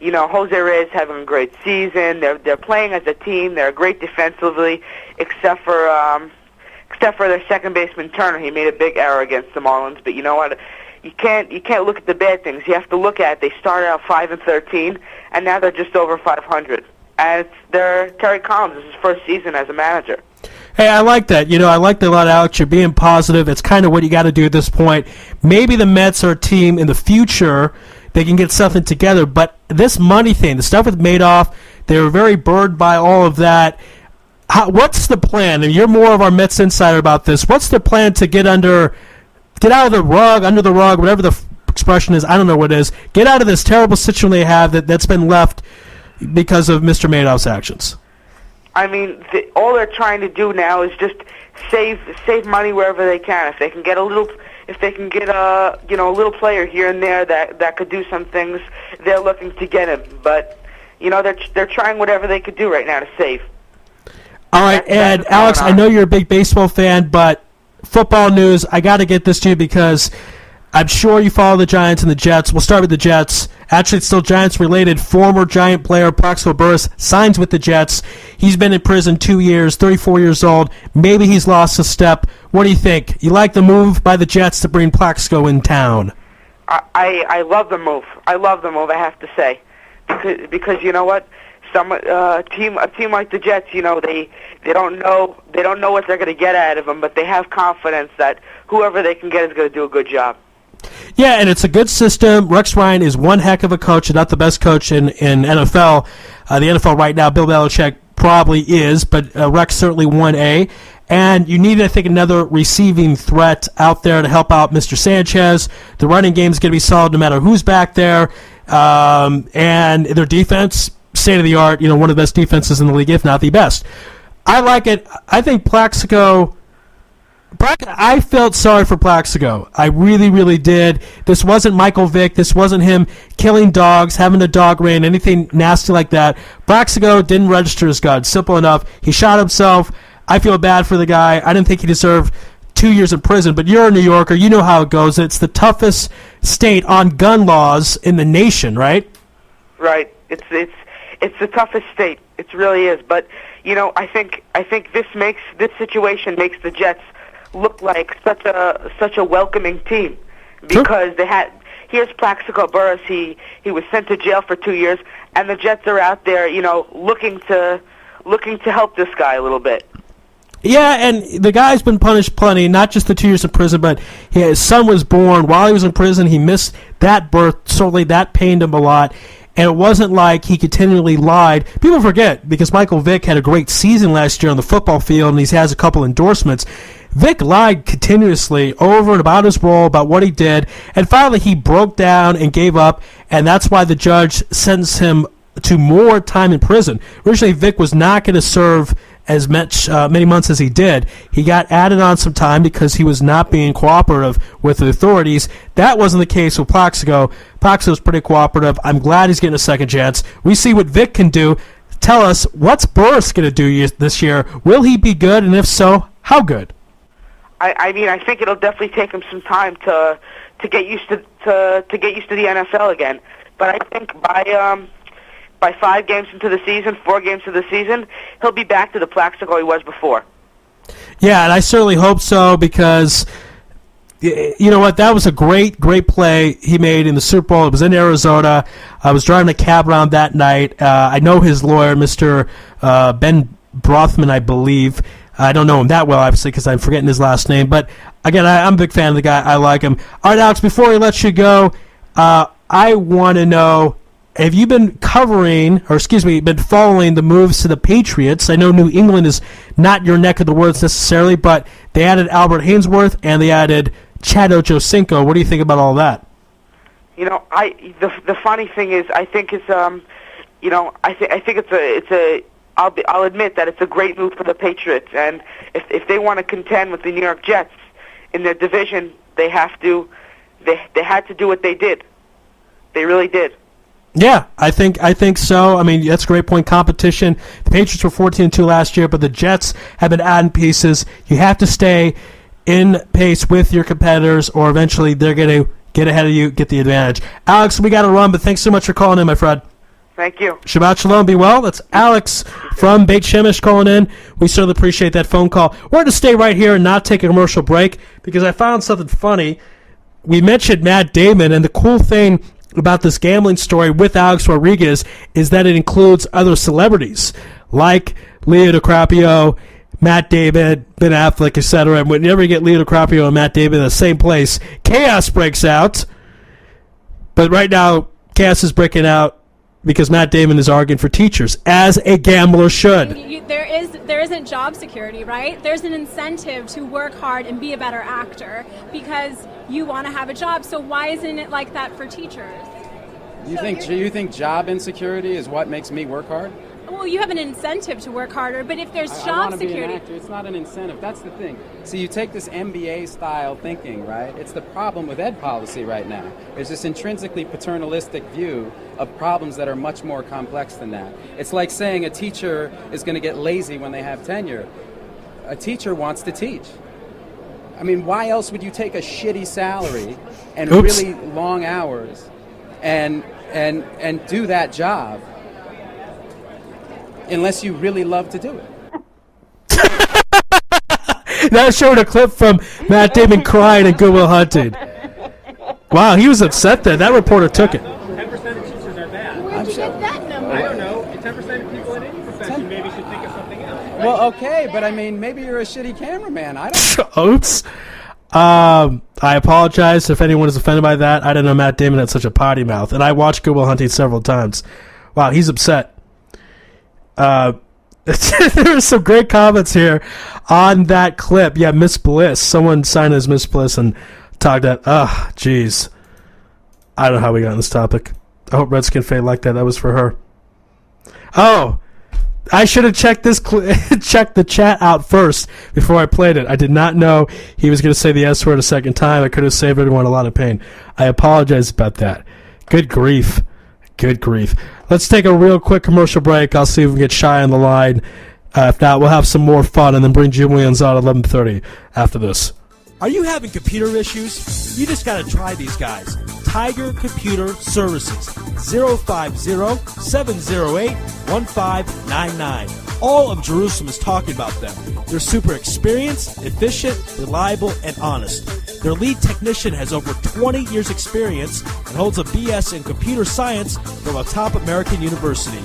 Jose Reyes having a great season. They're playing as a team. They're great defensively, except for their second baseman Turner. He made a big error against the Marlins. But you know what? You can't look at the bad things. You have to look at they started out 5-13, and now they're just over 500. And they're Terry Collins. This is his first season as a manager. Hey, I like that. I like that a lot, Alex. You're being positive. It's kind of what you got to do at this point. Maybe the Mets are a team in the future. They can get something together. But this money thing, the stuff with Madoff, they were very burned by all of that. What's the plan? And you're more of our Mets insider about this. What's the plan to get out of the rug, under the rug, whatever the expression is? I don't know what it is. Get out of this terrible situation they have that's been left because of Mr. Madoff's actions. I mean, all they're trying to do now is just save money wherever they can. If they can get a little player here and there that could do some things, they're looking to get him. But they're trying whatever they could do right now to save. All right, and Alex, I know you're a big baseball fan, but football news, I got to get this to you because I'm sure you follow the Giants and the Jets. We'll start with the Jets. Actually, it's still Giants-related. Former Giant player Plaxico Burress signs with the Jets. He's been in prison 2 years, 34 years old. Maybe he's lost a step. What do you think? You like the move by the Jets to bring Plaxico in town? I love the move. I have to say, because you know what? A team like the Jets, they don't know what they're going to get out of them, but they have confidence that whoever they can get is going to do a good job. Yeah, and it's a good system. Rex Ryan is one heck of a coach, and not the best coach in NFL. The NFL right now, Bill Belichick probably is, but Rex certainly 1A. And you need, I think, another receiving threat out there to help out Mr. Sanchez. The running game is going to be solid no matter who's back there. And their defense, state-of-the-art, one of the best defenses in the league, if not the best. I like it. I think Plaxico... I felt sorry for Plaxico. I really, really did. This wasn't Michael Vick. This wasn't him killing dogs, having a dog ran, anything nasty like that. Plaxico didn't register his gun. Simple enough. He shot himself. I feel bad for the guy. I didn't think he deserved 2 years in prison, but you're a New Yorker. You know how it goes. It's the toughest state on gun laws in the nation, right? Right. It's the toughest state. It really is. But, I think this situation makes the Jets look like such a welcoming team because here's Plaxico Burress. He was sent to jail for 2 years, and the Jets are out there, looking to help this guy a little bit. Yeah, and the guy's been punished plenty, not just the 2 years in prison, but his son was born while he was in prison. He missed that birth. Certainly that pained him a lot. And it wasn't like he continually lied. People forget, because Michael Vick had a great season last year on the football field, and he has a couple endorsements. Vick lied continuously over and about his role, about what he did, and finally he broke down and gave up, and that's why the judge sentenced him to more time in prison. Originally, Vick was not going to serve as many months as he did. He got added on some time because he was not being cooperative with the authorities. That wasn't the case with Plaxico. Plaxico was pretty cooperative. I'm glad he's getting a second chance. We see what Vick can do. Tell us, what's Burress going to do this year? Will he be good, and if so, how good? I mean, I think it'll definitely take him some time to get used to the NFL again. But I think by 5 games into the season, 4 games into the season, he'll be back to the Plaxico he was before. Yeah, and I certainly hope so because, you know what, that was a great, great play he made in the Super Bowl. It was in Arizona. I was driving a cab around that night. I know his lawyer, Mr. Ben Brothman, I believe. I don't know him that well, obviously, because I'm forgetting his last name. But, again, I'm a big fan of the guy. I like him. All right, Alex, before we let you go, I want to know, have you been following the moves to the Patriots? I know New England is not your neck of the woods necessarily, but they added Albert Hainsworth and they added Chad Ochocinco. What do you think about all that? You know, the funny thing is, I think it's I'll admit that it's a great move for the Patriots, and if they want to contend with the New York Jets in their division, they had to do what they did. They really did. Yeah, I think so. I mean, that's a great point. Competition. The Patriots were 14-2 last year, but the Jets have been adding pieces. You have to stay in pace with your competitors, or eventually they're going to get ahead of you, get the advantage. Alex, we got to run, but thanks so much for calling in, my friend. Thank you. Shabbat shalom, be well. That's Alex from Beit Shemesh calling in. We certainly appreciate that phone call. We're going to stay right here and not take a commercial break because I found something funny. We mentioned Matt Damon, and the cool thing about this gambling story with Alex Rodriguez is that it includes other celebrities like Leo DiCaprio, Matt Damon, Ben Affleck, etc. And whenever you get Leo DiCaprio and Matt Damon in the same place, chaos breaks out. But right now, chaos is breaking out because Matt Damon is arguing for teachers, as a gambler should. There isn't job security, right? There's an incentive to work hard and be a better actor because you want to have a job. So why isn't it like that for teachers? You think job insecurity is what makes me work hard? Well, you have an incentive to work harder, but if there's I job wanna be an security... actor. It's not an incentive. That's the thing. See, you take this MBA-style thinking, right? It's the problem with ed policy right now. There's this intrinsically paternalistic view of problems that are much more complex than that. It's like saying a teacher is going to get lazy when they have tenure. A teacher wants to teach. I mean, why else would you take a shitty salary and really long hours and do that job unless you really love to do it? Now showing a clip from Matt Damon crying in Good Will Hunting. Wow, he was upset there. That reporter took it. 10% of teachers are bad. Where'd you get that number? I don't know. 10% of people in any profession maybe should think of something else. Well, okay, but I mean, maybe you're a shitty cameraman. I don't know. Oops. I apologize if anyone is offended by that. I didn't know Matt Damon had such a potty mouth, and I watched Good Will Hunting several times. Wow, he's upset. There are some great comments here on that clip. Yeah, Miss Bliss. Someone signed as Miss Bliss and talked that. Jeez. I don't know how we got on this topic. I hope Redskin Faye liked that. That was for her. Oh, I should have checked checked the chat out first before I played it. I did not know he was going to say the S word a second time. I could have saved everyone a lot of pain. I apologize about that. Good grief. Good grief. Let's take a real quick commercial break. I'll see if we can get Shy on the line. If not, we'll have some more fun and then bring Jim Williams on at 11:30 after this. Are you having computer issues? You just got to try these guys. Tiger Computer Services, 050-708-1599. All of Jerusalem is talking about them. They're super experienced, efficient, reliable, and honest. Their lead technician has over 20 years experience and holds a BS in computer science from a top American university.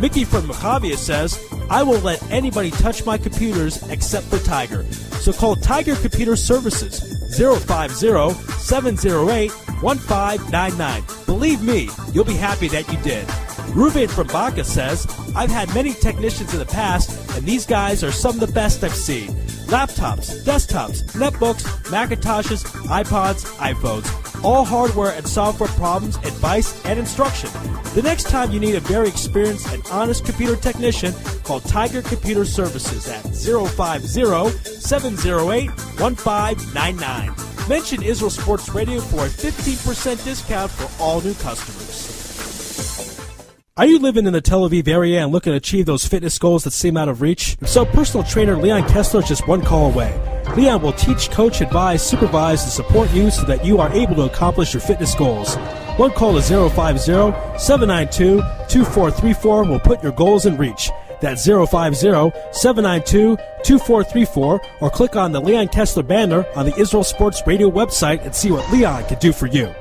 Mickey from Macavia says, I won't let anybody touch my computers except for Tiger. So call Tiger Computer Services, 050-708-1599. Believe me, you'll be happy that you did. Ruben from Baca says, I've had many technicians in the past, and these guys are some of the best I've seen. Laptops, desktops, netbooks, Macintoshes, iPods, iPhones. All hardware and software problems, advice, and instruction. The next time you need a very experienced and honest computer technician, call Tiger Computer Services at 050-708-1599. Mention Israel Sports Radio for a 15% discount for all new customers. Are you living in the Tel Aviv area and looking to achieve those fitness goals that seem out of reach? If so, personal trainer Leon Kessler is just one call away. Leon will teach, coach, advise, supervise, and support you so that you are able to accomplish your fitness goals. One call to 050-792-2434 will put your goals in reach. That's 050-792-2434, or click on the Leon Kessler banner on the Israel Sports Radio website and see what Leon can do for you.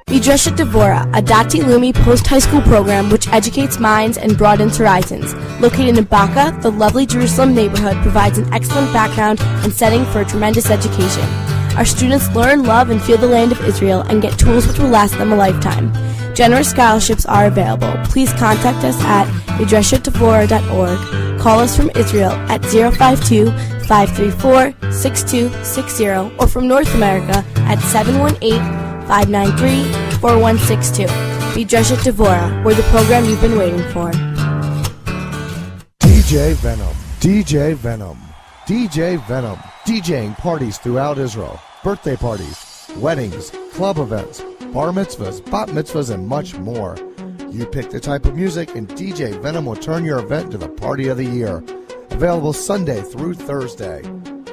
Midreshet Devora, a Dati Leumi post-high school program which educates minds and broadens horizons. Located in Baca, the lovely Jerusalem neighborhood provides an excellent background and setting for a tremendous education. Our students learn, love, and feel the land of Israel and get tools which will last them a lifetime. Generous scholarships are available. Please contact us at midreshetdevora.org. Call us from Israel at 052-534-6260 or from North America at 718-593-4162. Midreshet Devora, we're the program you've been waiting for. DJ Venom, DJ Venom, DJ Venom, DJing parties throughout Israel, birthday parties, weddings, club events, bar mitzvahs, bat mitzvahs, and much more. You pick the type of music and DJ Venom will turn your event into the party of the year. Available Sunday through Thursday.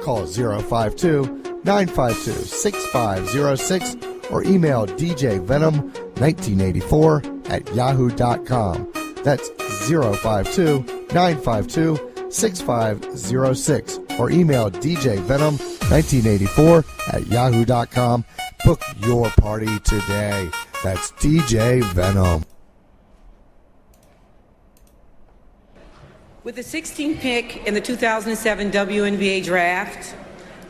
Call 052-952-6506 or email djvenom1984@yahoo.com. That's 052-952-6506 or email djvenom1984@yahoo.com. Book your party today. That's DJ Venom. With the 16th pick in the 2007 WNBA draft,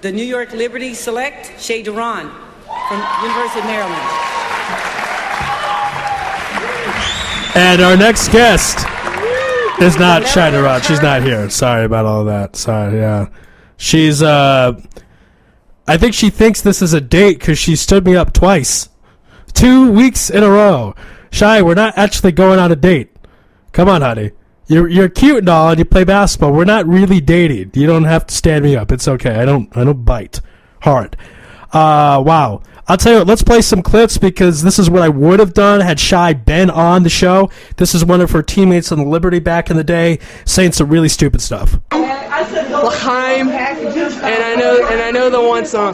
the New York Liberty select Shea Duran from University of Maryland. And our next guest is not Shea Duran. She's not here. Sorry about all that. Sorry, yeah. She's, I think she thinks this is a date because she stood me up twice. 2 weeks in a row. Shea, we're not actually going on a date. Come on, honey. You're cute and all, and you play basketball. We're not really dating. You don't have to stand me up. It's okay. I don't bite hard. Wow. I'll tell you what, let's play some clips because this is what I would have done had Shea been on the show. This is one of her teammates on the Liberty back in the day saying some really stupid stuff. L'chaim, and I know the one song.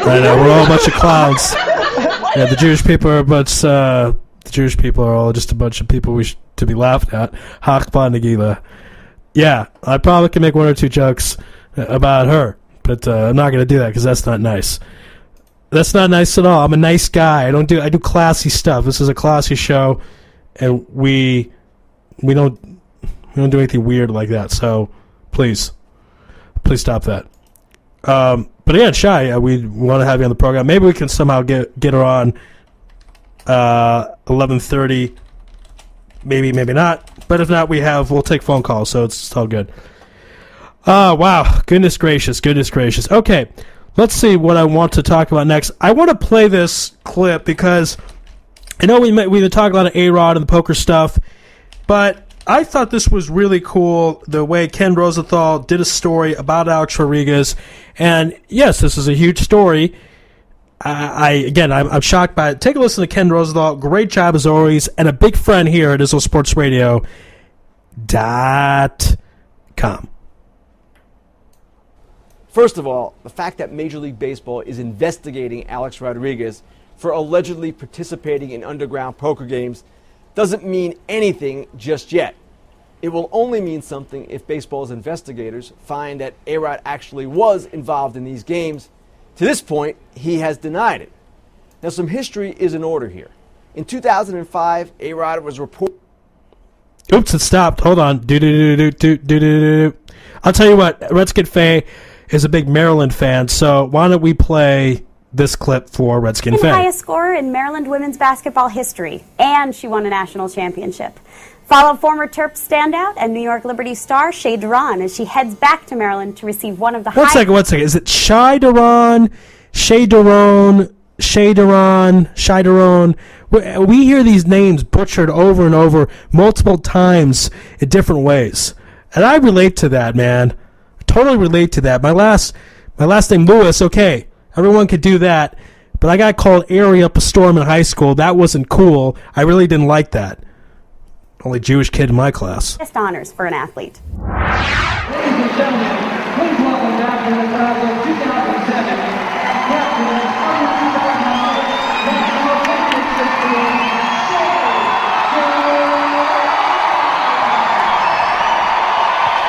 Right now, we're all a bunch of clowns. Yeah, the Jewish people are all just a bunch of people to be laughed at. Hakba Nagila. Yeah, I probably can make one or two jokes about her, but I'm not going to do that because that's not nice. That's not nice at all. I'm a nice guy. I do classy stuff. This is a classy show, and we don't do anything weird like that. So please stop that. But again, Shea, we want to have you on the program. Maybe we can somehow get her on 11:30. Maybe not. But if not, we'll take phone calls, so it's all good. Wow. Goodness gracious. Okay, let's see what I want to talk about next. I want to play this clip because I know we've been talking a lot of A-Rod and the poker stuff, but I thought this was really cool, the way Ken Rosenthal did a story about Alex Rodriguez. And yes, this is a huge story. I'm shocked by it. Take a listen to Ken Rosenthal. Great job as always, and a big friend here at Israel Sports Radio.com. First of all, the fact that Major League Baseball is investigating Alex Rodriguez for allegedly participating in underground poker games doesn't mean anything just yet. It will only mean something if baseball's investigators find that A-Rod actually was involved in these games. To this point, he has denied it. Now, some history is in order here. In 2005, A-Rod was reported... Oops, it stopped. Hold on. I'll tell you what, Redskin Faye is a big Maryland fan, so why don't we play this clip for Redskin Faye? Highest scorer in Maryland women's basketball history, and she won a national championship. Follow former Terps standout and New York Liberty star Shea Duran as she heads back to Maryland to receive one of the One second. Is it Shea Duran? We hear these names butchered over and over multiple times in different ways. And I relate to that, man. I totally relate to that. My last name, Louis, okay. Everyone could do that. But I got called Ari up a storm in high school. That wasn't cool. I really didn't like that. Only Jewish kid in my class. Best honors for an athlete. Ladies and gentlemen, please welcome back to the class of 2007, captain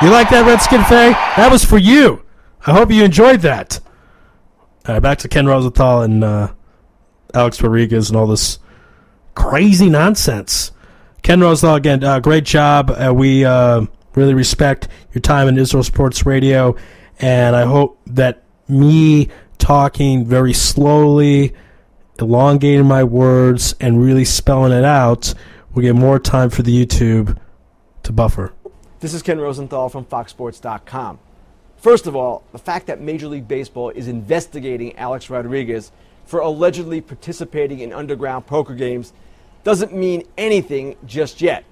of You like that, Redskin Faye? That was for you. I hope you enjoyed that. All right, back to Ken Rosenthal and Alex Rodriguez and all this crazy nonsense. Ken Rosenthal, again, great job. We really respect your time in Israel Sports Radio, and I hope that me talking very slowly, elongating my words, and really spelling it out will get more time for the YouTube to buffer. This is Ken Rosenthal from FoxSports.com. First of all, the fact that Major League Baseball is investigating Alex Rodriguez for allegedly participating in underground poker games doesn't mean anything just yet.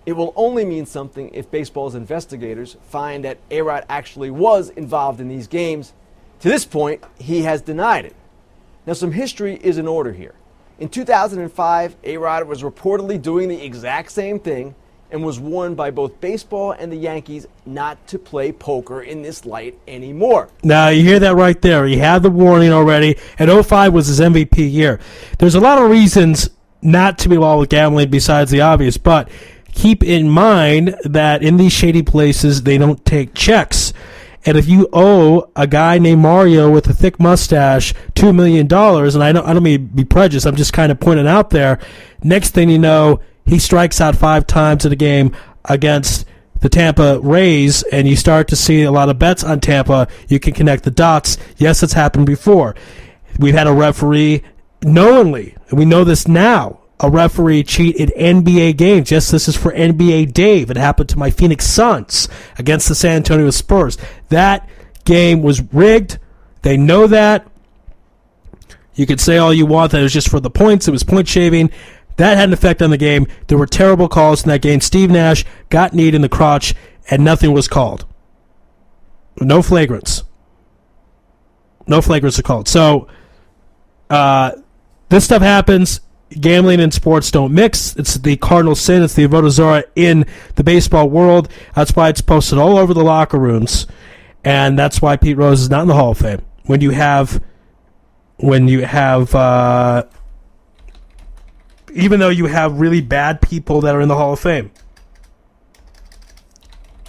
It will only mean something if baseball's investigators find that A-Rod actually was involved in these games. To this point, he has denied it. Now, some history is in order here. In 2005, A-Rod was reportedly doing the exact same thing and was warned by both baseball and the Yankees not to play poker in this light anymore. Now, you hear that right there. He had the warning already, and 05 was his MVP year. There's a lot of reasons not to be involved with gambling besides the obvious, but keep in mind that in these shady places, they don't take checks. And if you owe a guy named Mario with a thick mustache $2 million, and I don't mean to be prejudiced, I'm just kind of pointing out there, next thing you know, he strikes out 5 times in a game against the Tampa Rays, and you start to see a lot of bets on Tampa. You can connect the dots. Yes, it's happened before. We've had a referee knowingly, and we know this now, a referee cheat in NBA games. Yes, this is for NBA Dave. It happened to my Phoenix Suns against the San Antonio Spurs. That game was rigged. They know that. You could say all you want that it was just for the points. It was point shaving. That had an effect on the game. There were terrible calls in that game. Steve Nash got kneed in the crotch, and nothing was called. No flagrants. No flagrants are called. So, this stuff happens. Gambling and sports don't mix. It's the cardinal sin. It's the avodah zarah in the baseball world. That's why it's posted all over the locker rooms, and that's why Pete Rose is not in the Hall of Fame. When you have even though you have really bad people that are in the Hall of Fame.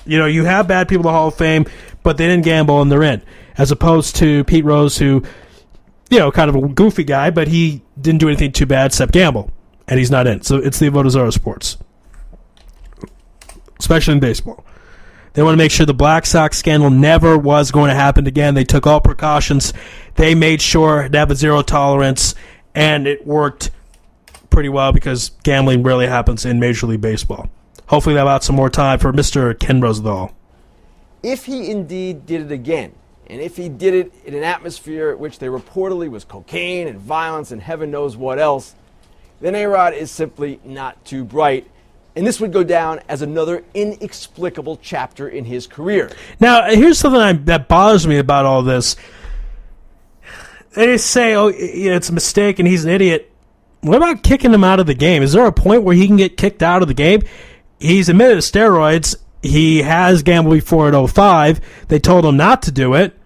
You know, you have bad people in the Hall of Fame, but they didn't gamble and they're in. As opposed to Pete Rose, who, you know, kind of a goofy guy, but he didn't do anything too bad except gamble, and he's not in. So it's the avodah zarah sports, especially in baseball. They want to make sure the Black Sox scandal never was going to happen again. They took all precautions. They made sure to have a zero tolerance, and it worked pretty well because gambling rarely happens in Major League Baseball. Hopefully they'll have some more time for Mr. Ken Rosenthal. If he indeed did it again, and if he did it in an atmosphere at which there reportedly was cocaine and violence and heaven knows what else, then A-Rod is simply not too bright, and this would go down as another inexplicable chapter in his career. Now, here's something that bothers me about all this. They say, oh, it's a mistake and he's an idiot. What about kicking him out of the game? Is there a point where he can get kicked out of the game? He's admitted to steroids. He has gambled before at 05. They told him not to do it,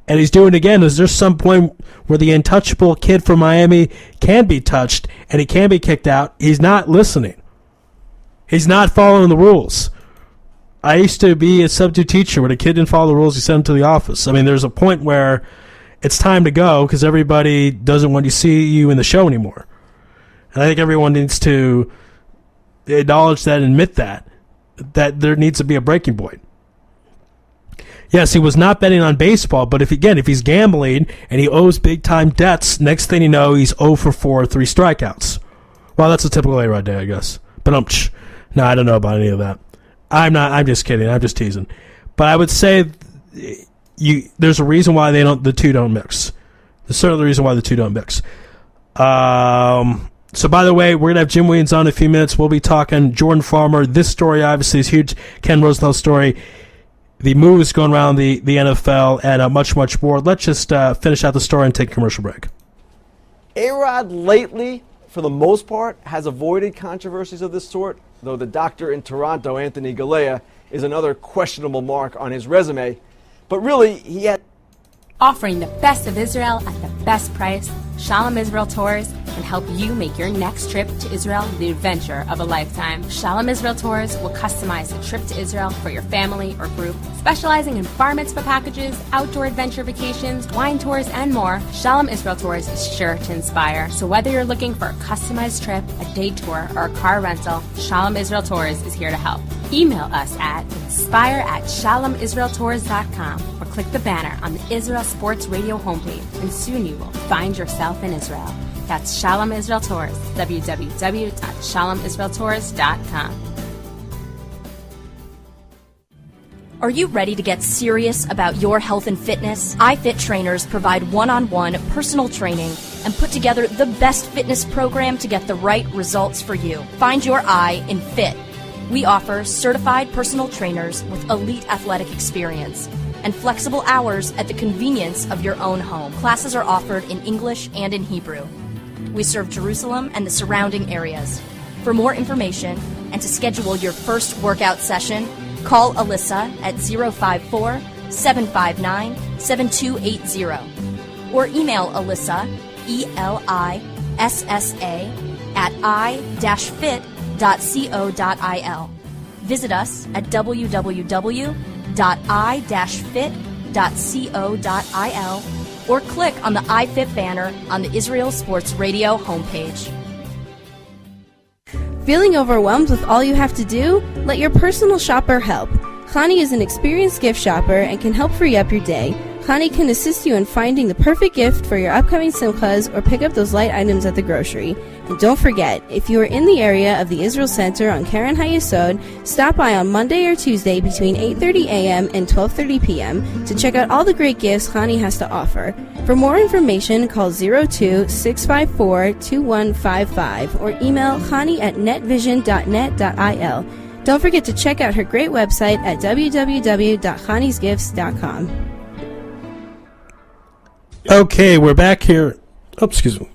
and he's doing it again. Is there some point where the untouchable kid from Miami can be touched and he can be kicked out? He's not listening. He's not following the rules. I used to be a substitute teacher. When a kid didn't follow the rules, you sent him to the office. I mean, there's a point where it's time to go because everybody doesn't want to see you in the show anymore. And I think everyone needs to acknowledge that and admit that there needs to be a breaking point. Yes, he was not betting on baseball, but if he's gambling and he owes big-time debts, next thing you know, he's 0 for 4, 3 strikeouts. Well, that's a typical A-Rod day, I guess. But no, I don't know about any of that. I'm just kidding. I'm just teasing. But I would say there's a reason why the two don't mix. There's certainly a reason why the two don't mix. So, by the way, we're going to have Jim Williams on in a few minutes. We'll be talking Jordan Farmer. This story, obviously, is huge. Ken Rosenthal story. The moves going around the NFL and much, much more. Let's just finish out the story and take a commercial break. A-Rod lately, for the most part, has avoided controversies of this sort, though the doctor in Toronto, Anthony Galea, is another questionable mark on his resume. But really, he had... Offering the best of Israel at the best price, Shalom Israel Tours and help you make your next trip to Israel the adventure of a lifetime. Shalom Israel Tours will customize a trip to Israel for your family or group. Specializing in bar mitzvah packages, outdoor adventure vacations, wine tours, and more, Shalom Israel Tours is sure to inspire. So whether you're looking for a customized trip, a day tour, or a car rental, Shalom Israel Tours is here to help. Email us at inspire@shalomisraeltours.com or click the banner on the Israel Sports Radio homepage, and soon you will find yourself in Israel. That's Shalom Israel Tours, www.shalomisraeltours.com. Are you ready to get serious about your health and fitness? iFit trainers provide one-on-one personal training and put together the best fitness program to get the right results for you. Find your I in fit. We offer certified personal trainers with elite athletic experience and flexible hours at the convenience of your own home. Classes are offered in English and in Hebrew. We serve Jerusalem and the surrounding areas. For more information and to schedule your first workout session, call Alyssa at 054-759-7280 or email Alyssa, ELISSA, at i-fit.co.il. Visit us at www.i-fit.co.il or click on the iFit banner on the Israel Sports Radio homepage. Feeling overwhelmed with all you have to do? Let your personal shopper help. Chani is an experienced gift shopper and can help free up your day. Chani can assist you in finding the perfect gift for your upcoming simchas or pick up those light items at the grocery. And don't forget, if you are in the area of the Israel Center on Karen HaYesod, stop by on Monday or Tuesday between 8:30 a.m. and 12:30 p.m. to check out all the great gifts Chani has to offer. For more information, call 02-654-2155 or email chani@netvision.net.il. Don't forget to check out her great website at www.chanisgifts.com. Okay, we're back here. Oh, excuse me.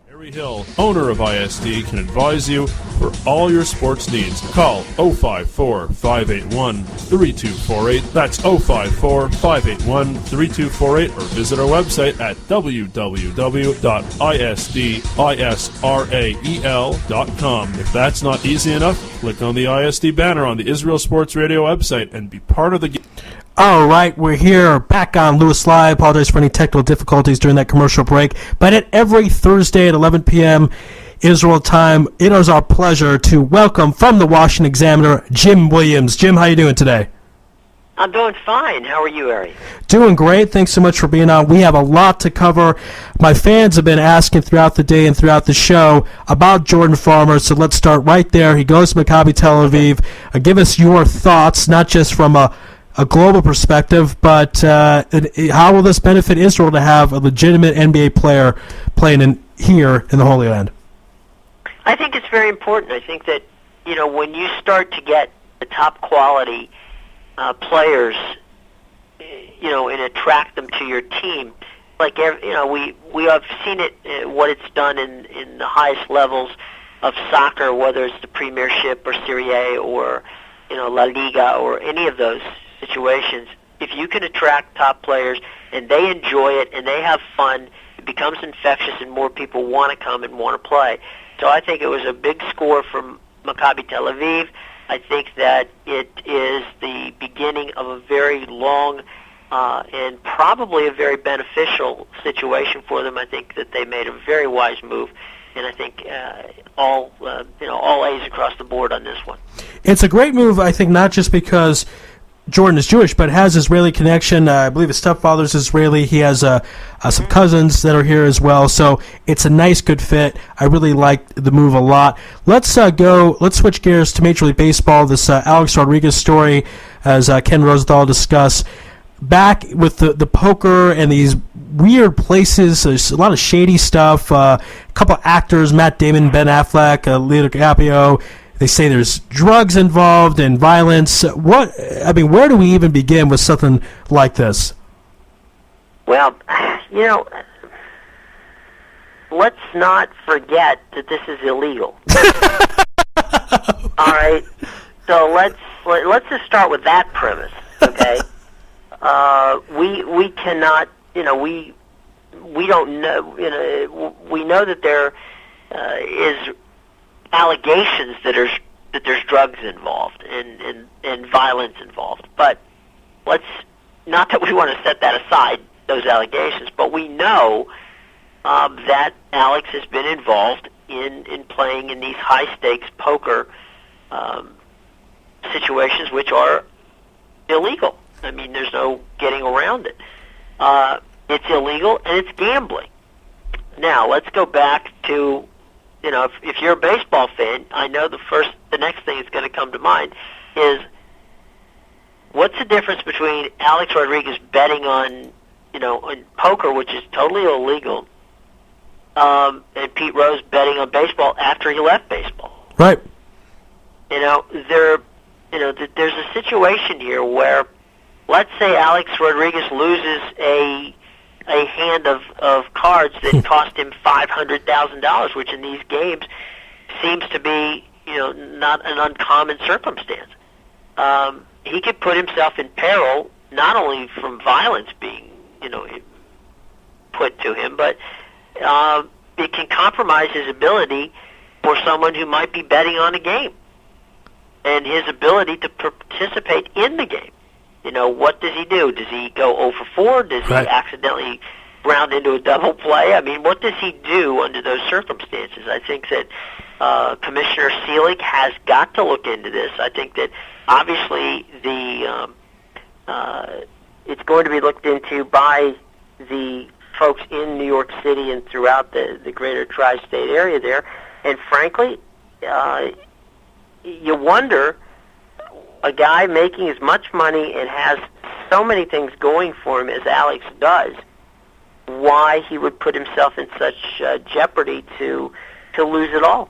Ari Hill, owner of ISD, can advise you for all your sports needs. Call 054-581-3248. That's 054-581-3248, or visit our website at www.isdisrael.com. If that's not easy enough, click on the ISD banner on the Israel Sports Radio website and be part of the game. All right, we're here back on Louis Live. Apologize for any technical difficulties during that commercial break. But at every Thursday at 11 p.m. Israel time, it is our pleasure to welcome from the Washington Examiner, Jim Williams. Jim, how you doing today? I'm doing fine. How are you, Ari? Doing great. Thanks so much for being on. We have a lot to cover. My fans have been asking throughout the day and throughout the show about Jordan Farmer, so let's start right there. He goes to Maccabi Tel Aviv. Give us your thoughts, not just from a global perspective, but how will this benefit Israel to have a legitimate NBA player playing here in the Holy Land? I think it's very important. I think that, when you start to get the top quality players, and attract them to your team, like, we have seen it, what it's done in the highest levels of soccer, whether it's the Premiership or Serie A or, La Liga or any of those situations. If you can attract top players and they enjoy it and they have fun, it becomes infectious and more people want to come and want to play. So I think it was a big score from Maccabi Tel Aviv. I think that it is the beginning of a very long and probably a very beneficial situation for them. I think that they made a very wise move, and I think all A's across the board on this one. It's a great move, I think, not just because Jordan is Jewish, but has Israeli connection. I believe his stepfather's Israeli. He has some cousins that are here as well. So it's a nice, good fit. I really like the move a lot. Let's switch gears to Major League Baseball. This Alex Rodriguez story, as Ken Rosenthal discussed, back with the poker and these weird places. There's a lot of shady stuff. A couple actors, Matt Damon, Ben Affleck, Leo DiCaprio. They say there's drugs involved and violence. Where do we even begin with something like this? Well, let's not forget that this is illegal. All right. So let's just start with that premise, okay? We cannot, we don't know, we know that there is allegations that there's drugs involved and violence involved, but let's not that we want to set that aside, those allegations, but we know that Alex has been involved in playing in these high-stakes poker situations, which are illegal. I mean, there's no getting around it. It's illegal, and it's gambling. Now, let's go back to, if you're a baseball fan, I know the next thing that's going to come to mind is, what's the difference between Alex Rodriguez betting on poker, which is totally illegal, and Pete Rose betting on baseball after he left baseball? Right. There's a situation here where, let's say Alex Rodriguez loses a hand of cards that cost him $500,000, which in these games seems to be, not an uncommon circumstance. He could put himself in peril, not only from violence being, put to him, but it can compromise his ability for someone who might be betting on a game and his ability to participate in the game. What does he do? Does he go 0 for 4? Does he accidentally round into a double play? I mean, what does he do under those circumstances? I think that Commissioner Selig has got to look into this. I think that obviously it's going to be looked into by the folks in New York City and throughout the greater tri-state area there. And frankly, you wonder, a guy making as much money and has so many things going for him as Alex does, why he would put himself in such jeopardy to lose it all.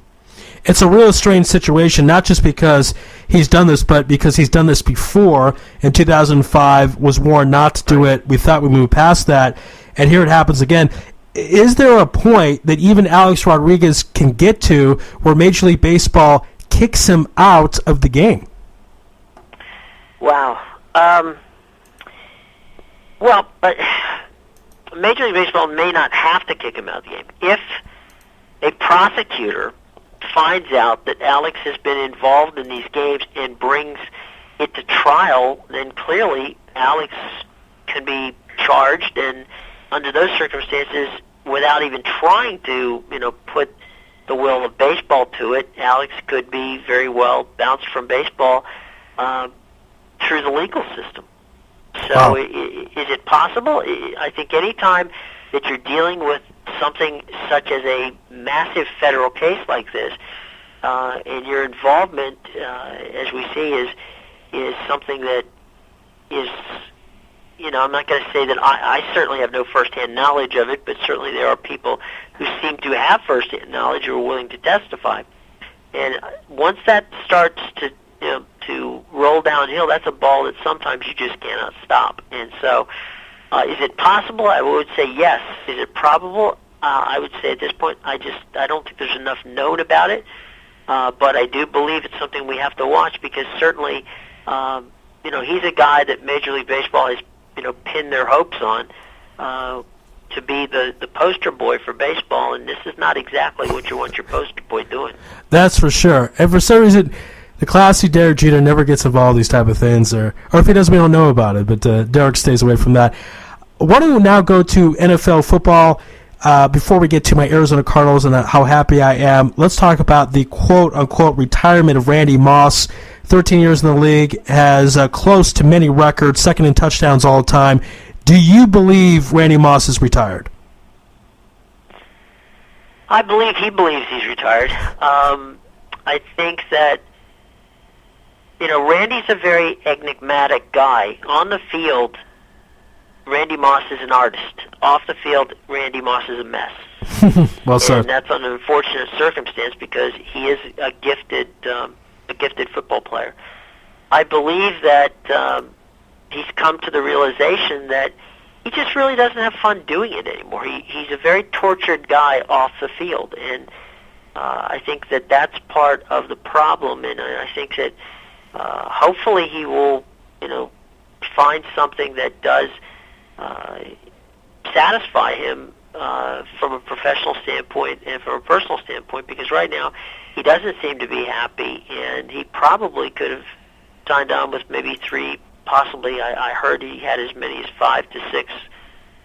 It's a real strange situation, not just because he's done this, but because he's done this before. In 2005, was warned not to do it. We thought we moved past that, and here it happens again. Is there a point that even Alex Rodriguez can get to where Major League Baseball kicks him out of the game? Wow. But Major League Baseball may not have to kick him out of the game. If a prosecutor finds out that Alex has been involved in these games and brings it to trial, then clearly Alex can be charged, and under those circumstances, without even trying to, put the will of baseball to it, Alex could be very well bounced from baseball through the legal system. So wow. Is it possible? I think any time that you're dealing with something such as a massive federal case like this, and your involvement, as we see, is something that is, I'm not going to say that I certainly have no firsthand knowledge of it, but certainly there are people who seem to have firsthand knowledge who are willing to testify. And once that starts to roll downhill, that's a ball that sometimes you just cannot stop. And so, is it possible? I would say yes. Is it probable? I would say at this point, I don't think there's enough known about it. But I do believe it's something we have to watch, because certainly, he's a guy that Major League Baseball has, pinned their hopes on to be the poster boy for baseball, and this is not exactly what you want your poster boy doing. That's for sure. And for some reason, the classy Derek Jeter never gets involved in these type of things, or if he does, we don't know about it, but Derek stays away from that. Why don't we now go to NFL football? Before we get to my Arizona Cardinals and how happy I am, let's talk about the quote-unquote retirement of Randy Moss. 13 years in the league, has close to many records, second in touchdowns all the time. Do you believe Randy Moss is retired? I believe he believes he's retired. I think that, Randy's a very enigmatic guy. On the field, Randy Moss is an artist. Off the field, Randy Moss is a mess. Well said. And that's an unfortunate circumstance, because he is a gifted football player. I believe that he's come to the realization that he just really doesn't have fun doing it anymore. He's a very tortured guy off the field, and I think that that's part of the problem, and I think that hopefully he will, find something that does satisfy him from a professional standpoint and from a personal standpoint, because right now he doesn't seem to be happy, and he probably could have signed on with maybe 3, possibly, I heard he had as many as 5 to 6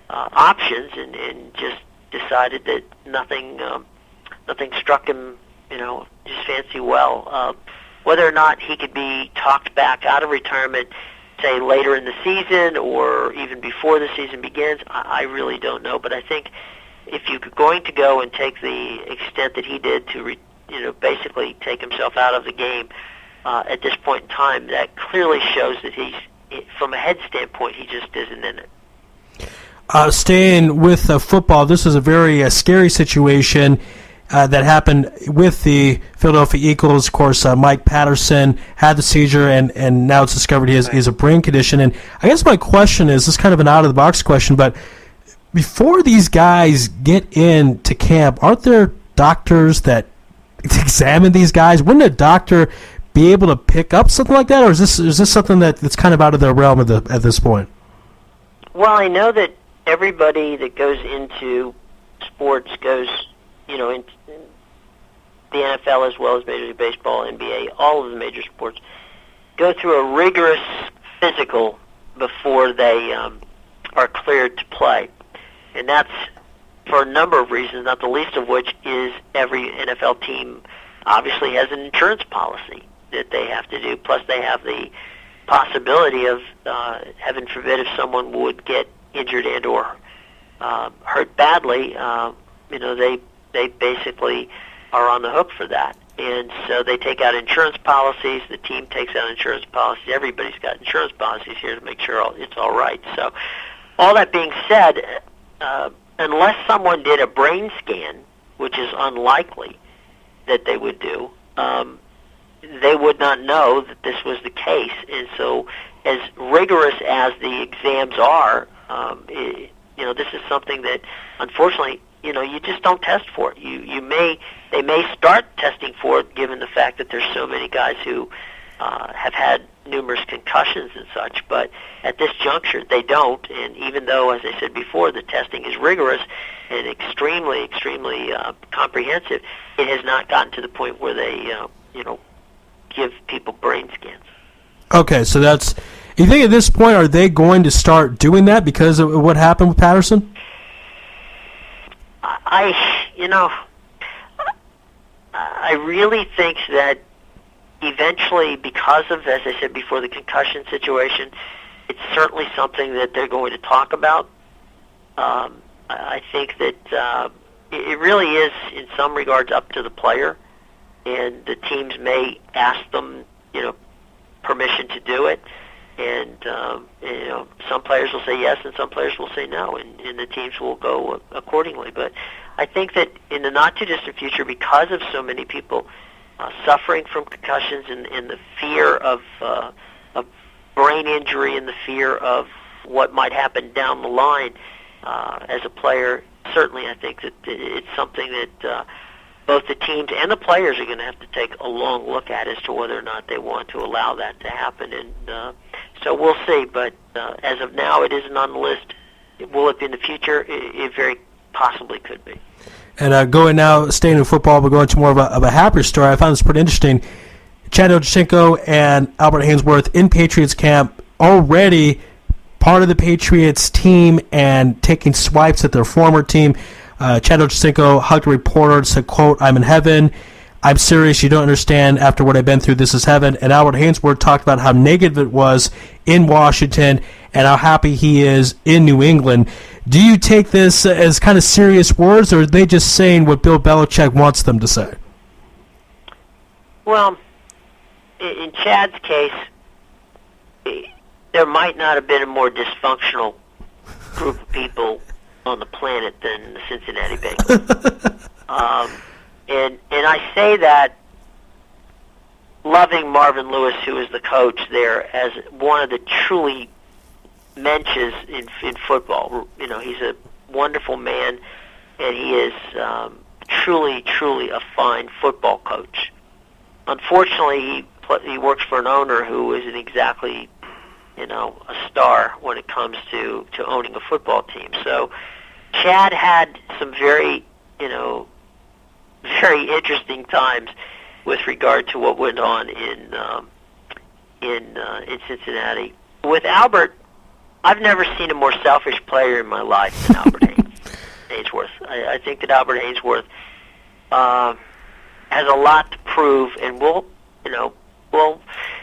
options, and just decided that nothing struck him, his fancy well. Whether or not he could be talked back out of retirement, say later in the season or even before the season begins, I really don't know. But I think if you're going to go and take the extent that he did to, basically take himself out of the game at this point in time, that clearly shows that he's, from a head standpoint, he just isn't in it. Staying with football, this is a very scary situation that happened with the Philadelphia Eagles. Of course, Mike Patterson had the seizure, and now it's discovered he has a brain condition. And I guess my question is, this is kind of an out-of-the-box question, but before these guys get into camp, aren't there doctors that examine these guys? Wouldn't a doctor be able to pick up something like that, or is this something that's kind of out of their realm at this point? Well, I know that everybody that goes into sports goes, in the NFL as well as Major League Baseball, NBA, all of the major sports, go through a rigorous physical before they are cleared to play. And that's for a number of reasons, not the least of which is every NFL team obviously has an insurance policy that they have to do, plus they have the possibility of, heaven forbid, if someone would get injured and or hurt badly, they basically are on the hook for that. And so they take out insurance policies, the team takes out insurance policies, everybody's got insurance policies here to make sure it's all right. So all that being said, unless someone did a brain scan, which is unlikely that they would do, they would not know that this was the case. And so as rigorous as the exams are, this is something that, unfortunately, you just don't test for it. They may start testing for it, given the fact that there's so many guys who have had numerous concussions and such, but at this juncture they don't. And even though, as I said before, the testing is rigorous and extremely comprehensive, it has not gotten to the point where they give people brain scans. Okay, so that's, you think at this point, are they going to start doing that because of what happened with Patterson? I really think that eventually, because of, as I said before, the concussion situation, it's certainly something that they're going to talk about. I think that it really is, in some regards, up to the player, and the teams may ask them, permission to do it. And some players will say yes, and some players will say no, and the teams will go accordingly. But I think that in the not-too-distant future, because of so many people suffering from concussions and the fear of brain injury and the fear of what might happen down the line as a player, certainly I think that it's something that both the teams and the players are going to have to take a long look at as to whether or not they want to allow that to happen. And so we'll see, but as of now, it isn't on the list. Will it be in the future? It very possibly could be. And going now, staying in football, but going to more of a happier story. I found this pretty interesting. Chad Ochocinco and Albert Haynesworth in Patriots camp, already part of the Patriots team and taking swipes at their former team. Chad Ochocinco hugged a reporter and said, quote, "I'm in heaven. I'm serious. You don't understand. After what I've been through, this is heaven." And Albert Haynesworth talked about how negative it was in Washington and how happy he is in New England. Do you take this as kind of serious words, or are they just saying what Bill Belichick wants them to say? Well, in Chad's case, there might not have been a more dysfunctional group of people on the planet than the Cincinnati Bengals. And I say that loving Marvin Lewis, who is the coach there, as one of the truly mensches in football. He's a wonderful man, and he is truly, truly a fine football coach. Unfortunately, he works for an owner who isn't exactly, a star when it comes to owning a football team. So Chad had some very, very interesting times with regard to what went on in Cincinnati. With Albert, I've never seen a more selfish player in my life than Albert Hainsworth. I think that Albert Hainsworth has a lot to prove, and will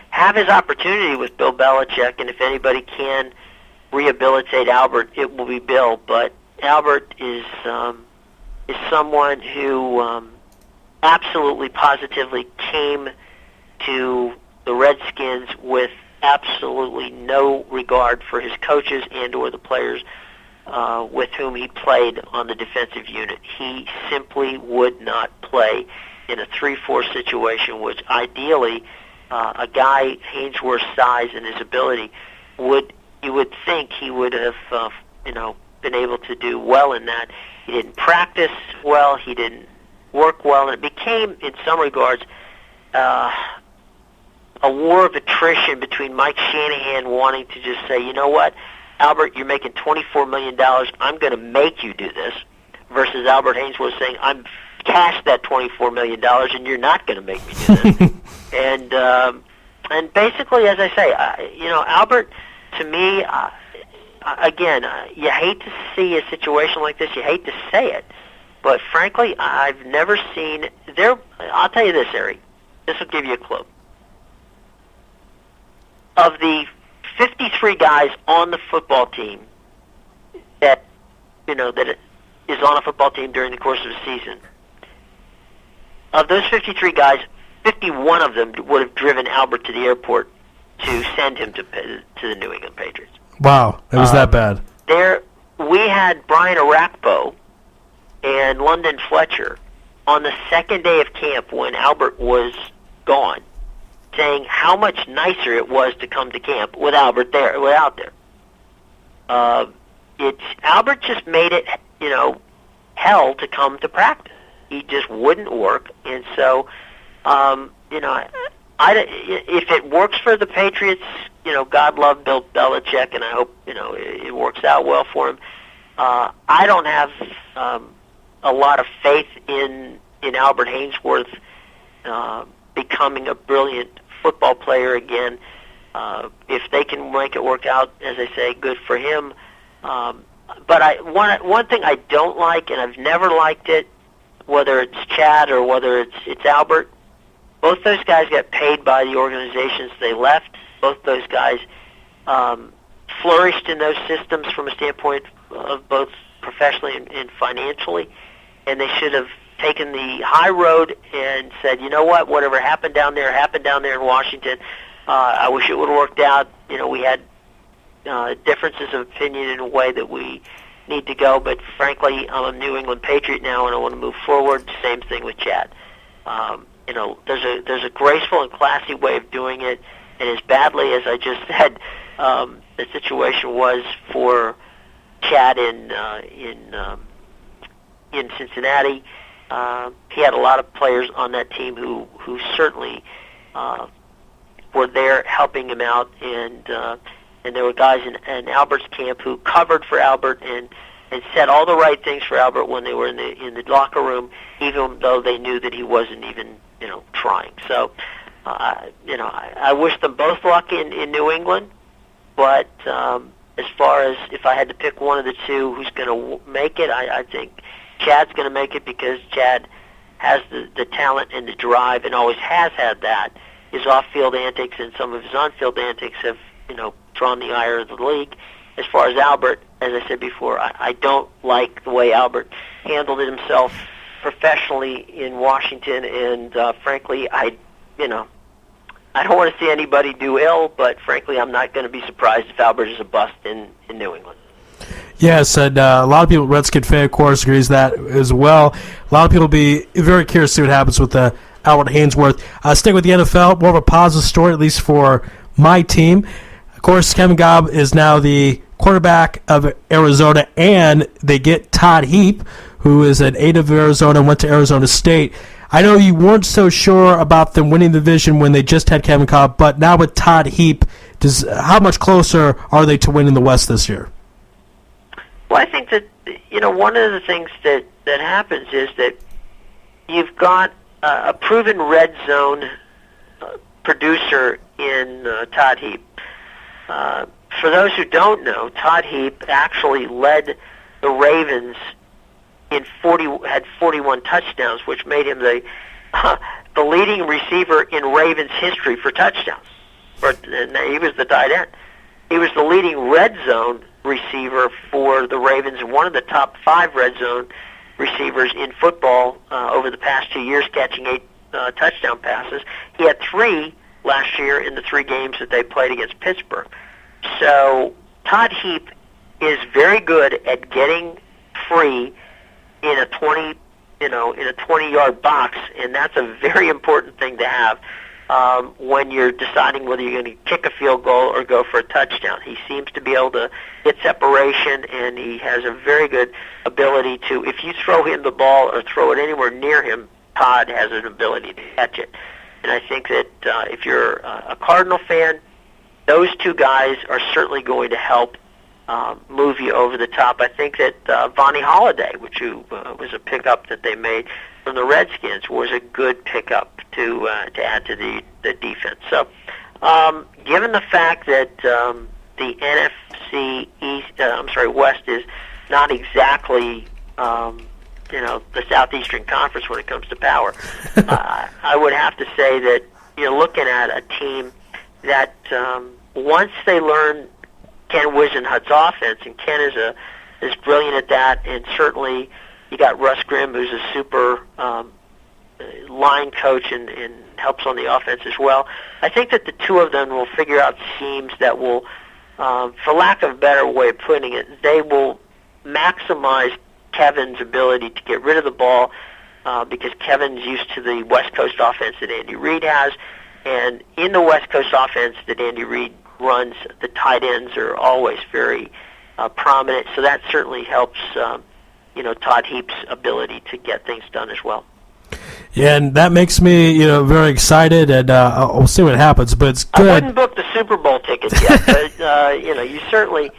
have his opportunity with Bill Belichick. And if anybody can rehabilitate Albert, it will be Bill. But Albert is someone who absolutely, positively came to the Redskins with absolutely no regard for his coaches and or the players with whom he played on the defensive unit. He simply would not play in a 3-4 situation, which ideally a guy Hainsworth's size and his ability you would think he would have been able to do well in that. He didn't practice well, he didn't work well, and it became, in some regards, a war of attrition between Mike Shanahan wanting to just say, you know what, Albert, you're making $24 million, I'm going to make you do this, versus Albert Hainsworth saying, I'm cash that $24 million and you're not going to make me do this. And basically, as I say, Albert, to me, again, you hate to see a situation like this, you hate to say it, but frankly, I've never seen, I'll tell you this, Ari, this will give you a clue. Of the 53 guys on the football team that is on a football team during the course of a season, of those 53 guys, 51 of them would have driven Albert to the airport to send him to the New England Patriots. Wow, it was that bad. We had Brian Arakpo and London Fletcher on the second day of camp when Albert was gone, saying how much nicer it was to come to camp with Albert there, without there. Albert just made it, hell to come to practice. He just wouldn't work, and so, if it works for the Patriots, God love Bill Belichick, and I hope it works out well for him. I don't have a lot of faith in Albert Hainsworth becoming a brilliant football player again. If they can make it work out, as I say, good for him. But one thing I don't like, and I've never liked it, whether it's Chad or whether it's Albert, both those guys got paid by the organizations they left. Both those guys flourished in those systems from a standpoint of both professionally and financially, and they should have taken the high road and said, you know what, whatever happened down there in Washington. I wish it would have worked out. We had differences of opinion in a way that we need to go, but frankly, I'm a New England Patriot now, and I want to move forward. Same thing with Chad. There's a graceful and classy way of doing it, and as badly as I just said, the situation was for Chad in Cincinnati. He had a lot of players on that team who certainly were there helping him out, and there were guys in Albert's camp who covered for Albert and said all the right things for Albert when they were in the locker room, even though they knew that he wasn't even trying. So I wish them both luck in New England, but as far as if I had to pick one of the two who's going to make it, I think Chad's going to make it, because Chad has the talent and the drive and always has had that. His off-field antics and some of his on-field antics have drawn the ire of the league. As far as Albert, as I said before, I don't like the way Albert handled it himself professionally in Washington, and frankly, I don't want to see anybody do ill, but frankly, I'm not going to be surprised if Albert is a bust in New England. Yes, and a lot of people, Redskin fan, of course, agrees that as well. A lot of people will be very curious to see what happens with Albert Hainsworth. Stick with the NFL, more of a positive story, at least for my team. Of course, Kevin Gobb is now the quarterback of Arizona, and they get Todd Heap, who is a native of Arizona and went to Arizona State. I know you weren't so sure about them winning the division when they just had Kevin Cobb, but now with Todd Heap, how much closer are they to winning the West this year? Well, I think that, one of the things that happens is that you've got a proven red zone producer in Todd Heap. For those who don't know, Todd Heap actually led the Ravens had 41 touchdowns, which made him the leading receiver in Ravens history for touchdowns. And he was the tight end. He was the leading red zone receiver for the Ravens and one of the top 5 red zone receivers in football over the past 2 years, catching 8 touchdown passes. He had 3 last year in the 3 games that they played against Pittsburgh. So Todd Heap is very good at getting free in a 20-yard box, and that's a very important thing to have when you're deciding whether you're going to kick a field goal or go for a touchdown. He seems to be able to get separation, and he has a very good ability to, if you throw him the ball or throw it anywhere near him, Todd has an ability to catch it. And I think that if you're a Cardinal fan, those 2 guys are certainly going to help move you over the top. I think that Vonnie Holliday, which was a pickup that they made from the Redskins, was a good pickup to add to the defense. So, given the fact that the NFC West is not exactly the Southeastern Conference when it comes to power, I would have to say that you're looking at a team that once they learn Ken Wisenhut's offense, and Ken is brilliant at that, and certainly you got Russ Grimm, who's a super line coach and helps on the offense as well. I think that the 2 of them will figure out schemes that will, for lack of a better way of putting it, they will maximize Kevin's ability to get rid of the ball because Kevin's used to the West Coast offense that Andy Reid has, and in the West Coast offense that Andy Reid runs, the tight ends are always very prominent, so that certainly helps Todd Heap's ability to get things done as well. Yeah, and that makes me very excited, and we'll see what happens. But it's good. I wouldn't book the Super Bowl tickets yet, but you certainly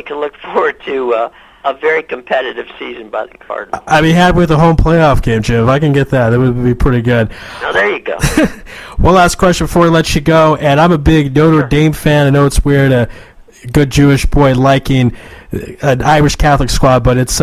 can look forward to a very competitive season by the Cardinals. I'd be happy with a home playoff game, Jim. If I can get that, that would be pretty good. Now, there you go. One last question before we let you go, and I'm a big Notre Dame fan. I know it's weird, a good Jewish boy liking an Irish Catholic squad, but it's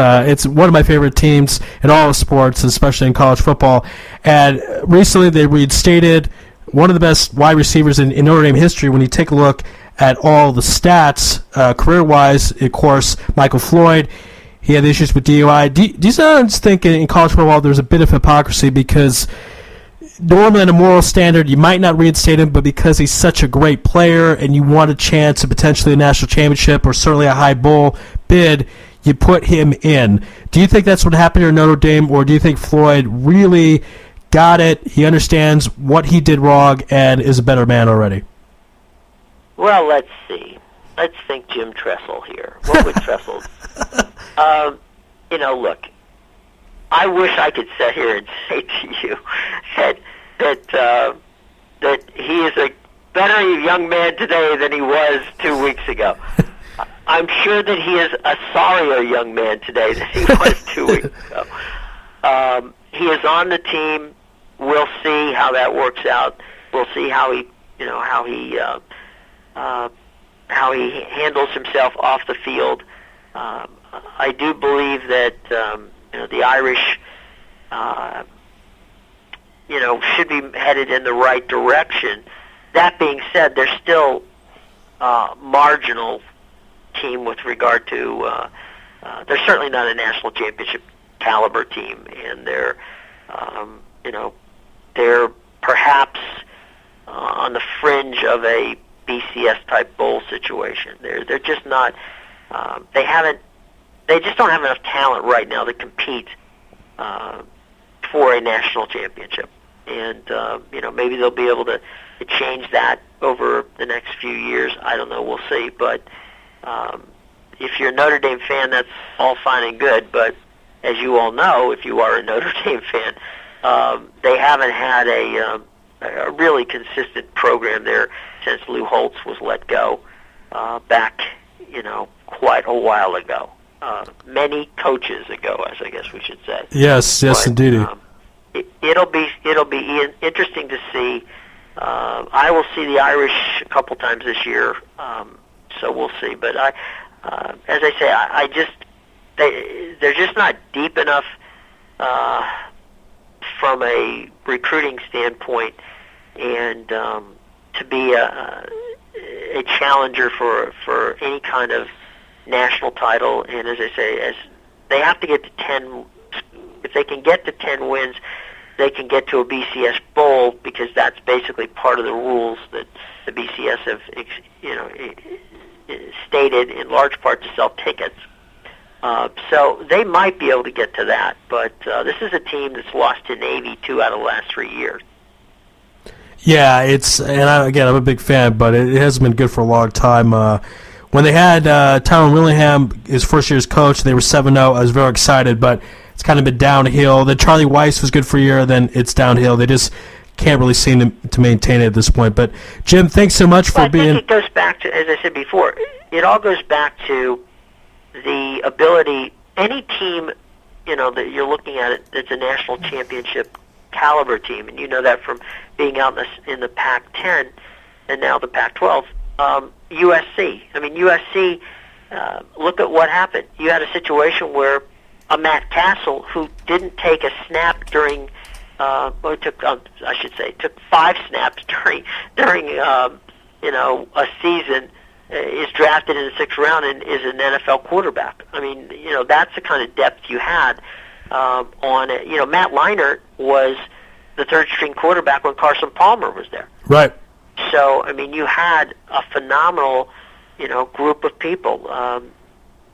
one of my favorite teams in all of sports, especially in college football. And recently they reinstated one of the best wide receivers in Notre Dame history when you take a look at all the stats, career-wise. Of course, Michael Floyd, he had issues with DUI. Do you sometimes think in college football there's a bit of hypocrisy because normally on a moral standard you might not reinstate him, but because he's such a great player and you want a chance at potentially a national championship or certainly a high bowl bid, you put him in. Do you think that's what happened here in Notre Dame, or do you think Floyd really got it, he understands what he did wrong, and is a better man already? Well, let's see. Let's think Jim Tressel here. What would Tressel... look, I wish I could sit here and say to you that he is a better young man today than he was 2 weeks ago. I'm sure that he is a sorrier young man today than he was 2 weeks ago. He is on the team. We'll see how that works out. We'll see how he handles himself off the field. I do believe that the Irish, should be headed in the right direction. That being said, they're still marginal team with regard to. They're certainly not a national championship caliber team, and they're perhaps on the fringe of a BCS type bowl situation. They're just not. They just don't have enough talent right now to compete for a national championship. And maybe they'll be able to change that over the next few years. I don't know. We'll see. But if you're a Notre Dame fan, that's all fine and good. But as you all know, if you are a Notre Dame fan, they haven't had a really consistent program there since Lou Holtz was let go back, quite a while ago. Many coaches ago, as I guess we should say. Yes, But, indeed. It'll be interesting to see. I will see the Irish a couple times this year, so we'll see. But as I say, they're just not deep enough from a recruiting standpoint, and to be a challenger for any kind of national title. And as I say, as they have to get to 10. If they can get to 10 wins, they can get to a BCS bowl, because that's basically part of the rules that the BCS have, stated in large part to sell tickets. So they might be able to get to that, but this is a team that's lost to Navy 2 out of the last 3 years. Yeah, I'm a big fan, but it hasn't been good for a long time. When they had Tyrone Willingham, his first year as coach, they were 7-0. I was very excited, but it's kind of been downhill. Then Charlie Weiss was good for a year, then it's downhill. They just can't really seem to maintain it at this point. But, Jim, thanks so much for being... I think it goes back to, as I said before, it all goes back to the ability, any team, that you're looking at it that's a national championship caliber team, and you know that from being out in the Pac-10 and now the Pac-12, USC. I mean, USC, look at what happened. You had a situation where a Matt Castle, who didn't take a snap during, took 5 snaps during a season, is drafted in the 6th round and is an NFL quarterback. I mean, that's the kind of depth you had on it. Matt Leinart was the 3rd-string quarterback when Carson Palmer was there. Right. So, I mean, you had a phenomenal, group of people.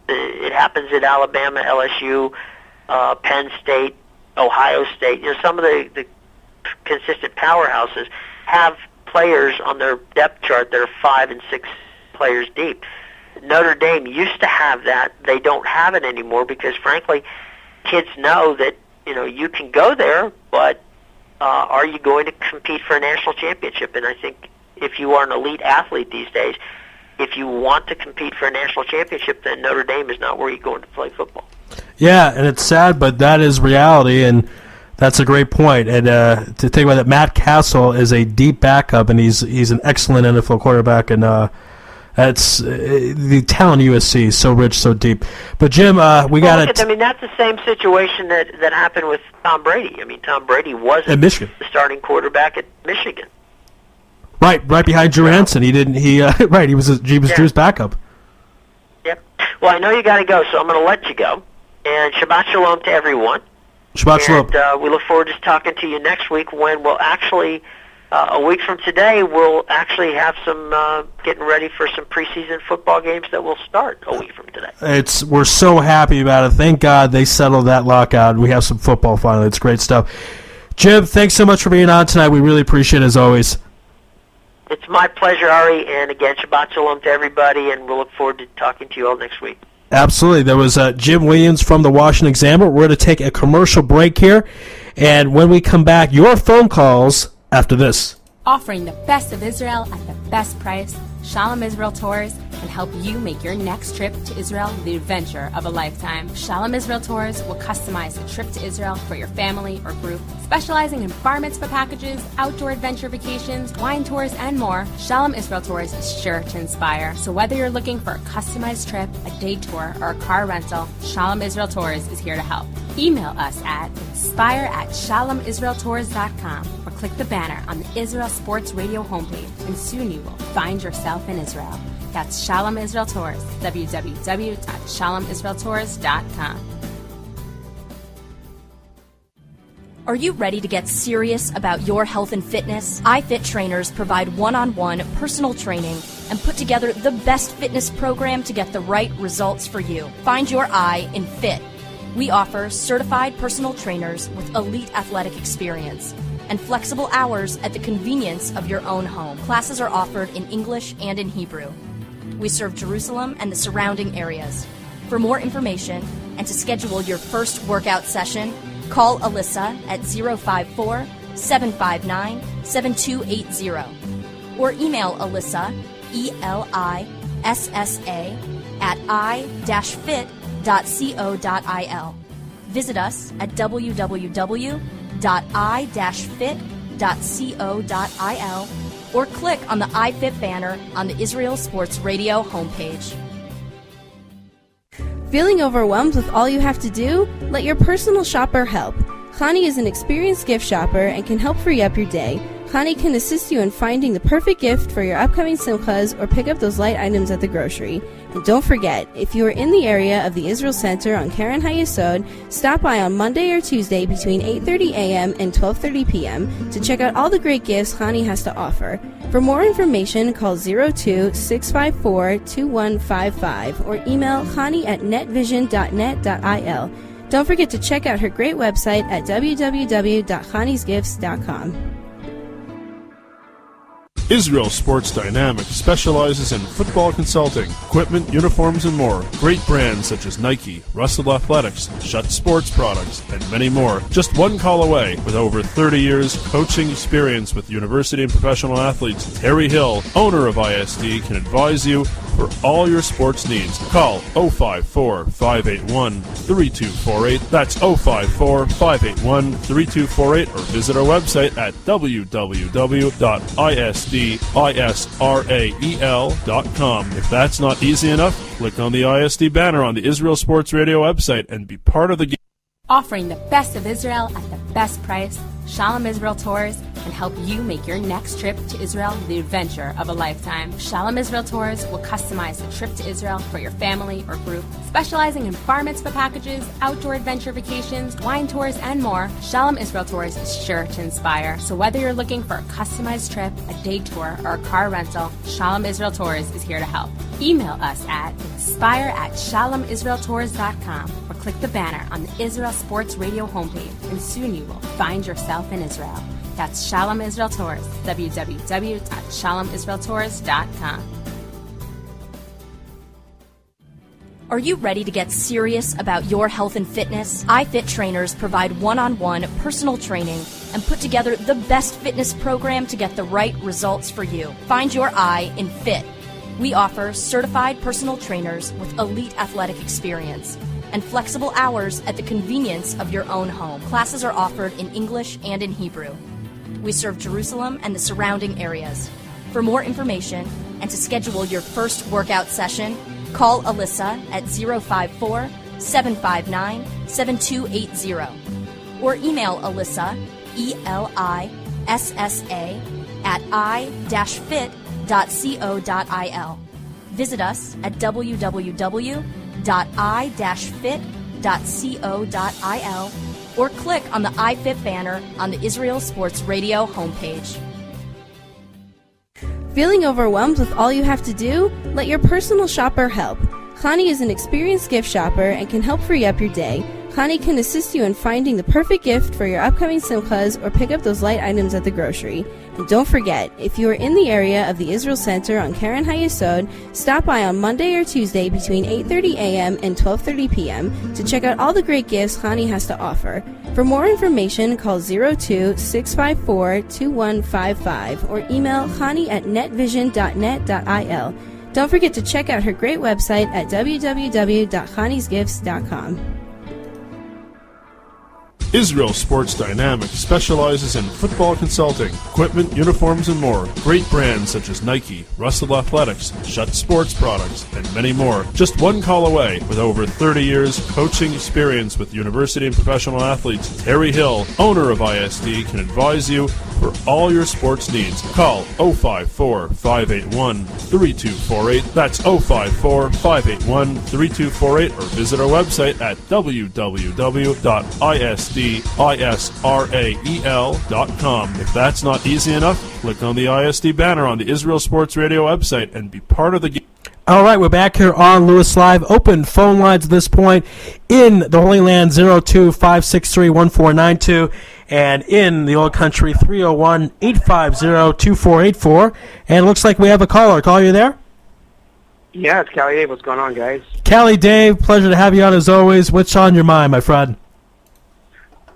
It happens at Alabama, LSU, Penn State, Ohio State. Some of the consistent powerhouses have players on their depth chart that are 5 and 6 players deep. Notre Dame used to have that. They don't have it anymore because, frankly, kids know that, you can go there, but are you going to compete for a national championship? And I think if you are an elite athlete these days, if you want to compete for a national championship, then Notre Dame is not where you're going to play football. Yeah, and it's sad, but that is reality, and that's a great point. And to think about that, Matt Castle is a deep backup, and he's an excellent NFL quarterback, and that's the talent USC is so rich, so deep. But Jim, we got it. I mean, that's the same situation that happened with Tom Brady. I mean, Tom Brady wasn't at Michigan, the starting quarterback at Michigan. Right behind Drew Hansen. He was Drew's backup. Yep. Well, I know you got to go, so I'm going to let you go. And Shabbat Shalom to everyone. Shabbat Shalom. And we look forward to talking to you next week when we'll actually, a week from today, we'll actually have some getting ready for some preseason football games that will start a week from today. We're so happy about it. Thank God they settled that lockout. We have some football finally. It's great stuff. Jim, thanks so much for being on tonight. We really appreciate it as always. It's my pleasure, Ari, and again, Shabbat Shalom to everybody, and we'll look forward to talking to you all next week. Absolutely. There was Jim Williams from the Washington Examiner. We're going to take a commercial break here, and when we come back, your phone calls after this. Offering the best of Israel at the best price, Shalom Israel Tours can help you make your next trip to Israel the adventure of a lifetime. Shalom Israel Tours will customize a trip to Israel for your family or group. Specializing in bar mitzvah packages, outdoor adventure vacations, wine tours, and more, Shalom Israel Tours is sure to inspire. So whether you're looking for a customized trip, a day tour, or a car rental, Shalom Israel Tours is here to help. Email us at inspire@shalomisraeltours.com or click the banner on the Israel Sports Radio homepage, and soon you will find yourself in Israel. That's Shalom Israel Tours, www.shalomisraeltours.com. Are you ready to get serious about your health and fitness? iFit trainers provide one-on-one personal training and put together the best fitness program to get the right results for you. Find your I in fit. We offer certified personal trainers with elite athletic experience and flexible hours at the convenience of your own home. Classes are offered in English and in Hebrew. We serve Jerusalem and the surrounding areas. For more information, and to schedule your first workout session, call Alyssa at 054-759-7280 or email Alyssa, ELISSA, at i-fit.co.il. Visit us at www.i-fit.co.il or click on the iFit banner on the Israel Sports Radio homepage. Feeling overwhelmed with all you have to do? Let your personal shopper help. Connie is an experienced gift shopper and can help free up your day. Connie can assist you in finding the perfect gift for your upcoming simchas or pick up those light items at the grocery. And don't forget, if you are in the area of the Israel Center on Karen HaYesod, stop by on Monday or Tuesday between 8:30 a.m. and 12:30 p.m. to check out all the great gifts Connie has to offer. For more information, call 02-654-2155 or email Connie at netvision.net.il. Don't forget to check out her great website at www.conniesgifts.com. Israel Sports Dynamics specializes in football consulting, equipment, uniforms, and more. Great brands such as Nike, Russell Athletics, Schutt Sports Products, and many more. Just one call away. With over 30 years coaching experience with university and professional athletes, Terry Hill, owner of ISD, can advise you for all your sports needs. Call 054-581-3248. That's 054-581-3248 or visit our website at www.isdisrael.com. If that's not easy enough, click on the ISD banner on the Israel Sports Radio website and be part of the game. Offering the best of Israel at the best price, Shalom Israel Tours can help you make your next trip to Israel the adventure of a lifetime. Shalom Israel Tours will customize the trip to Israel for your family or group. Specializing in bar mitzvah packages, outdoor adventure vacations, wine tours, and more, Shalom Israel Tours is sure to inspire. So whether you're looking for a customized trip, a day tour, or a car rental, Shalom Israel Tours is here to help. Email us at inspire@shalomisraeltours.com or click the banner on the Israel Sports Radio homepage, and soon you will find yourself in Israel. That's Shalom Israel Tours, www.shalomisraeltours.com. Are you ready to get serious about your health and fitness? iFit trainers provide one-on-one personal training and put together the best fitness program to get the right results for you. Find your I in fit. We offer certified personal trainers with elite athletic experience and flexible hours at the convenience of your own home. Classes are offered in English and in Hebrew. We serve Jerusalem and the surrounding areas. For more information and to schedule your first workout session, call Alyssa at 054-759-7280 or email Alyssa, ELISSA, at i-fit.co.il. Visit us at www.i-fit.co.il or click on the iFit banner on the Israel Sports Radio homepage. Feeling overwhelmed with all you have to do? Let your personal shopper help. Connie is an experienced gift shopper and can help free up your day. Connie can assist you in finding the perfect gift for your upcoming simchas or pick up those light items at the grocery. And don't forget, if you are in the area of the Israel Center on Karen HaYesod, stop by on Monday or Tuesday between 8:30 a.m. and 12:30 p.m. to check out all the great gifts Connie has to offer. For more information, call 02-654-2155 or email Connie at netvision.net.il. Don't forget to check out her great website at www.conniesgifts.com. Israel Sports Dynamics specializes in football consulting, equipment, uniforms, and more. Great brands such as Nike, Russell Athletics, Schutt Sports Products, and many more. Just one call away. With over 30 years coaching experience with university and professional athletes, Terry Hill, owner of ISD, can advise you for all your sports needs. Call 054-581-3248. That's 054-581-3248 or visit our website at www.isdisrael.com. If that's not easy enough, click on the ISD banner on the Israel Sports Radio website and be part of the game. All right, we're back here on Louis Live. Open phone lines at this point in the Holy Land, 02-563-1492, and in the Old Country, 301-850-2484. And it looks like we have a caller. Call, you there? Yeah, it's Callie Dave. What's going on, guys? Callie Dave, pleasure to have you on as always. What's on your mind, my friend?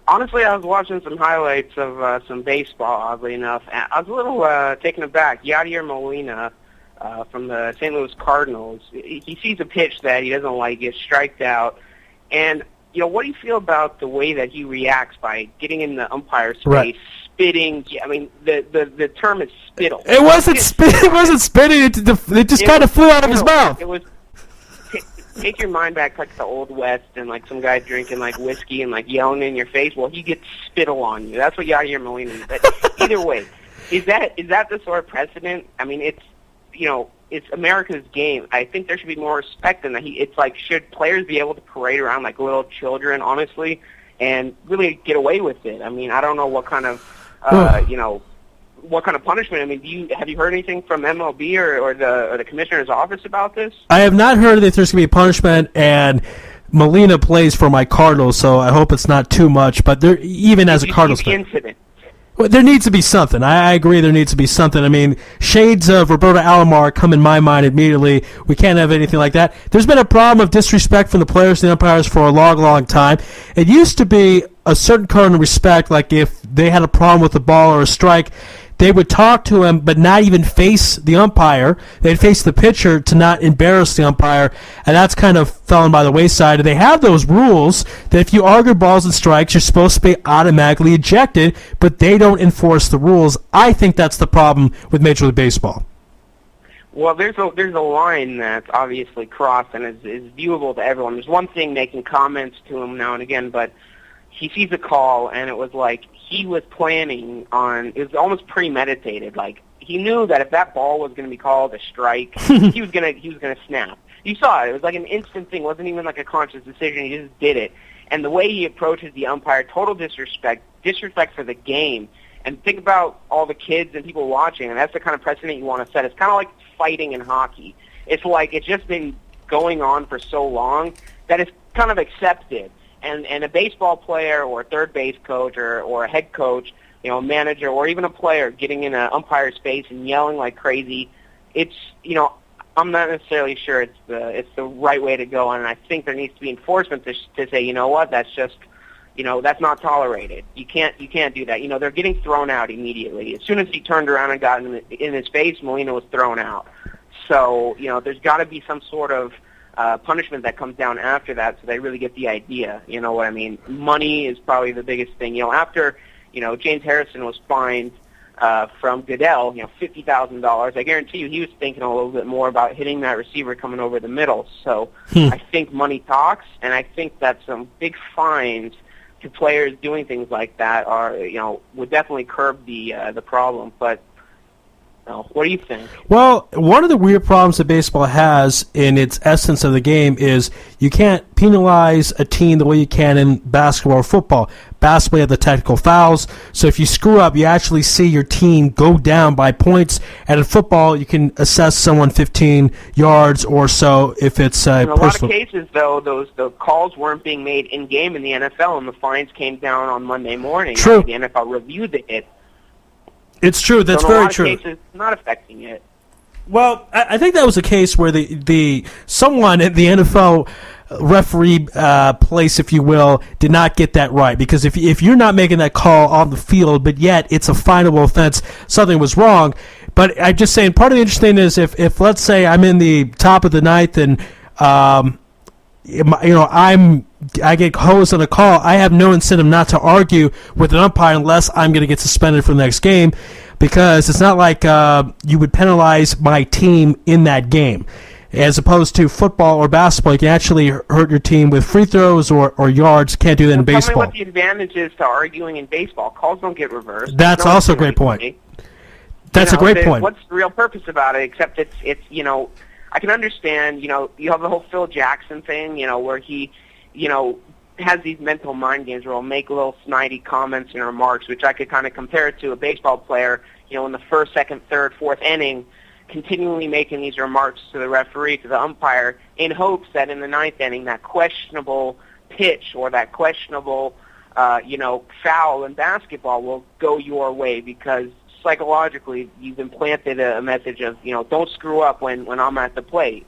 Honestly, I was watching some highlights of some baseball, oddly enough. And I was a little taken aback. Yadier Molina from the St. Louis Cardinals, he sees a pitch that he doesn't like, gets striked out. And, you know, what do you feel about the way that he reacts by getting in the umpire space, Right. spitting? I mean, the term is spittle. It wasn't spitting. It just kind of flew out of his mouth. It was. Take your mind back like the Old West and like some guy drinking like whiskey and like yelling in your face. Well, he gets spittle on you. That's what Yadier Molina is. But either way, is that the sort of precedent? I mean, it's, you know, it's America's game. I think there should be more respect in that. It's like, should players be able to parade around like little children, honestly, and really get away with it? I mean, I don't know what kind of, you know, what kind of punishment. I mean, have you heard anything from MLB or the commissioner's office about this? I have not heard that there's going to be punishment, and Molina plays for my Cardinals, so I hope it's not too much. But there, even as a Cardinals fan, incident. well, there needs to be something. I agree there needs to be something. I mean, shades of Roberto Alomar come in my mind immediately. We can't have anything like that. There's been a problem of disrespect from the players and the umpires for a long, long time. It used to be a certain kind of respect, like if they had a problem with the ball or a strike, they would talk to him, but not even face the umpire. They'd face the pitcher to not embarrass the umpire, and that's kind of fallen by the wayside. And they have those rules that if you argue balls and strikes, you're supposed to be automatically ejected, but they don't enforce the rules. I think that's the problem with Major League Baseball. Well, there's a line that's obviously crossed and is viewable to everyone. There's one thing making comments to him now and again, but he sees a call, and it was like he was planning on, it was almost premeditated. Like, he knew that if that ball was going to be called a strike, he was going to snap. You saw it. It was like an instant thing. It wasn't even like a conscious decision. He just did it. And the way he approaches the umpire, total disrespect for the game. And think about all the kids and people watching, and that's the kind of precedent you want to set. It's kind of like fighting in hockey. It's like it's just been going on for so long that it's kind of accepted. And a baseball player or a third base coach or a head coach, you know, a manager or even a player getting in an umpire's face and yelling like crazy, it's, you know, I'm not necessarily sure it's the right way to go, and I think there needs to be enforcement to say, you know what, that's just, you know, that's not tolerated. You can't do that. You know, they're getting thrown out immediately. As soon as he turned around and got in his face, Molina was thrown out. So, you know, there's got to be some sort of punishment that comes down after that, so they really get the idea. You know what I mean? Money is probably the biggest thing. You know, after, you know, James Harrison was fined from Goodell, you know, $50,000. I guarantee you, he was thinking a little bit more about hitting that receiver coming over the middle. So I think money talks, and I think that some big fines to players doing things like that are, you know, would definitely curb the problem. But what do you think? Well, one of the weird problems that baseball has in its essence of the game is you can't penalize a team the way you can in basketball or football. Basketball, you have the technical fouls, so if you screw up, you actually see your team go down by points, and in football, you can assess someone 15 yards or so if it's in a lot of cases, though, the calls weren't being made in-game in the NFL, and the fines came down on Monday morning. True. The NFL reviewed it. It's true. That's very true. In a lot of cases, not affecting it. Well, I think that was a case where someone at the NFL referee place, if you will, did not get that right. Because if you're not making that call on the field, but yet it's a finable offense, something was wrong. But I'm just saying, part of the interesting is if let's say I'm in the top of the ninth and you know, I get hosed on a call, I have no incentive not to argue with an umpire unless I'm going to get suspended for the next game, because it's not like you would penalize my team in that game. As opposed to football or basketball, you can actually hurt your team with free throws or yards. Can't do that in baseball. Tell me what the advantage is to arguing in baseball. Calls don't get reversed. That's also a great point. That's a great point. What's the real purpose about it, except it's you know, I can understand, you know, you have the whole Phil Jackson thing, you know, where he, you know, has these mental mind games where he'll make little snidey comments and remarks, which I could kind of compare it to a baseball player, you know, in the first, second, third, fourth inning, continually making these remarks to the referee, to the umpire, in hopes that in the ninth inning, that questionable pitch or that questionable, you know, foul in basketball will go your way because psychologically you've implanted a message of, don't screw up when I'm at the plate,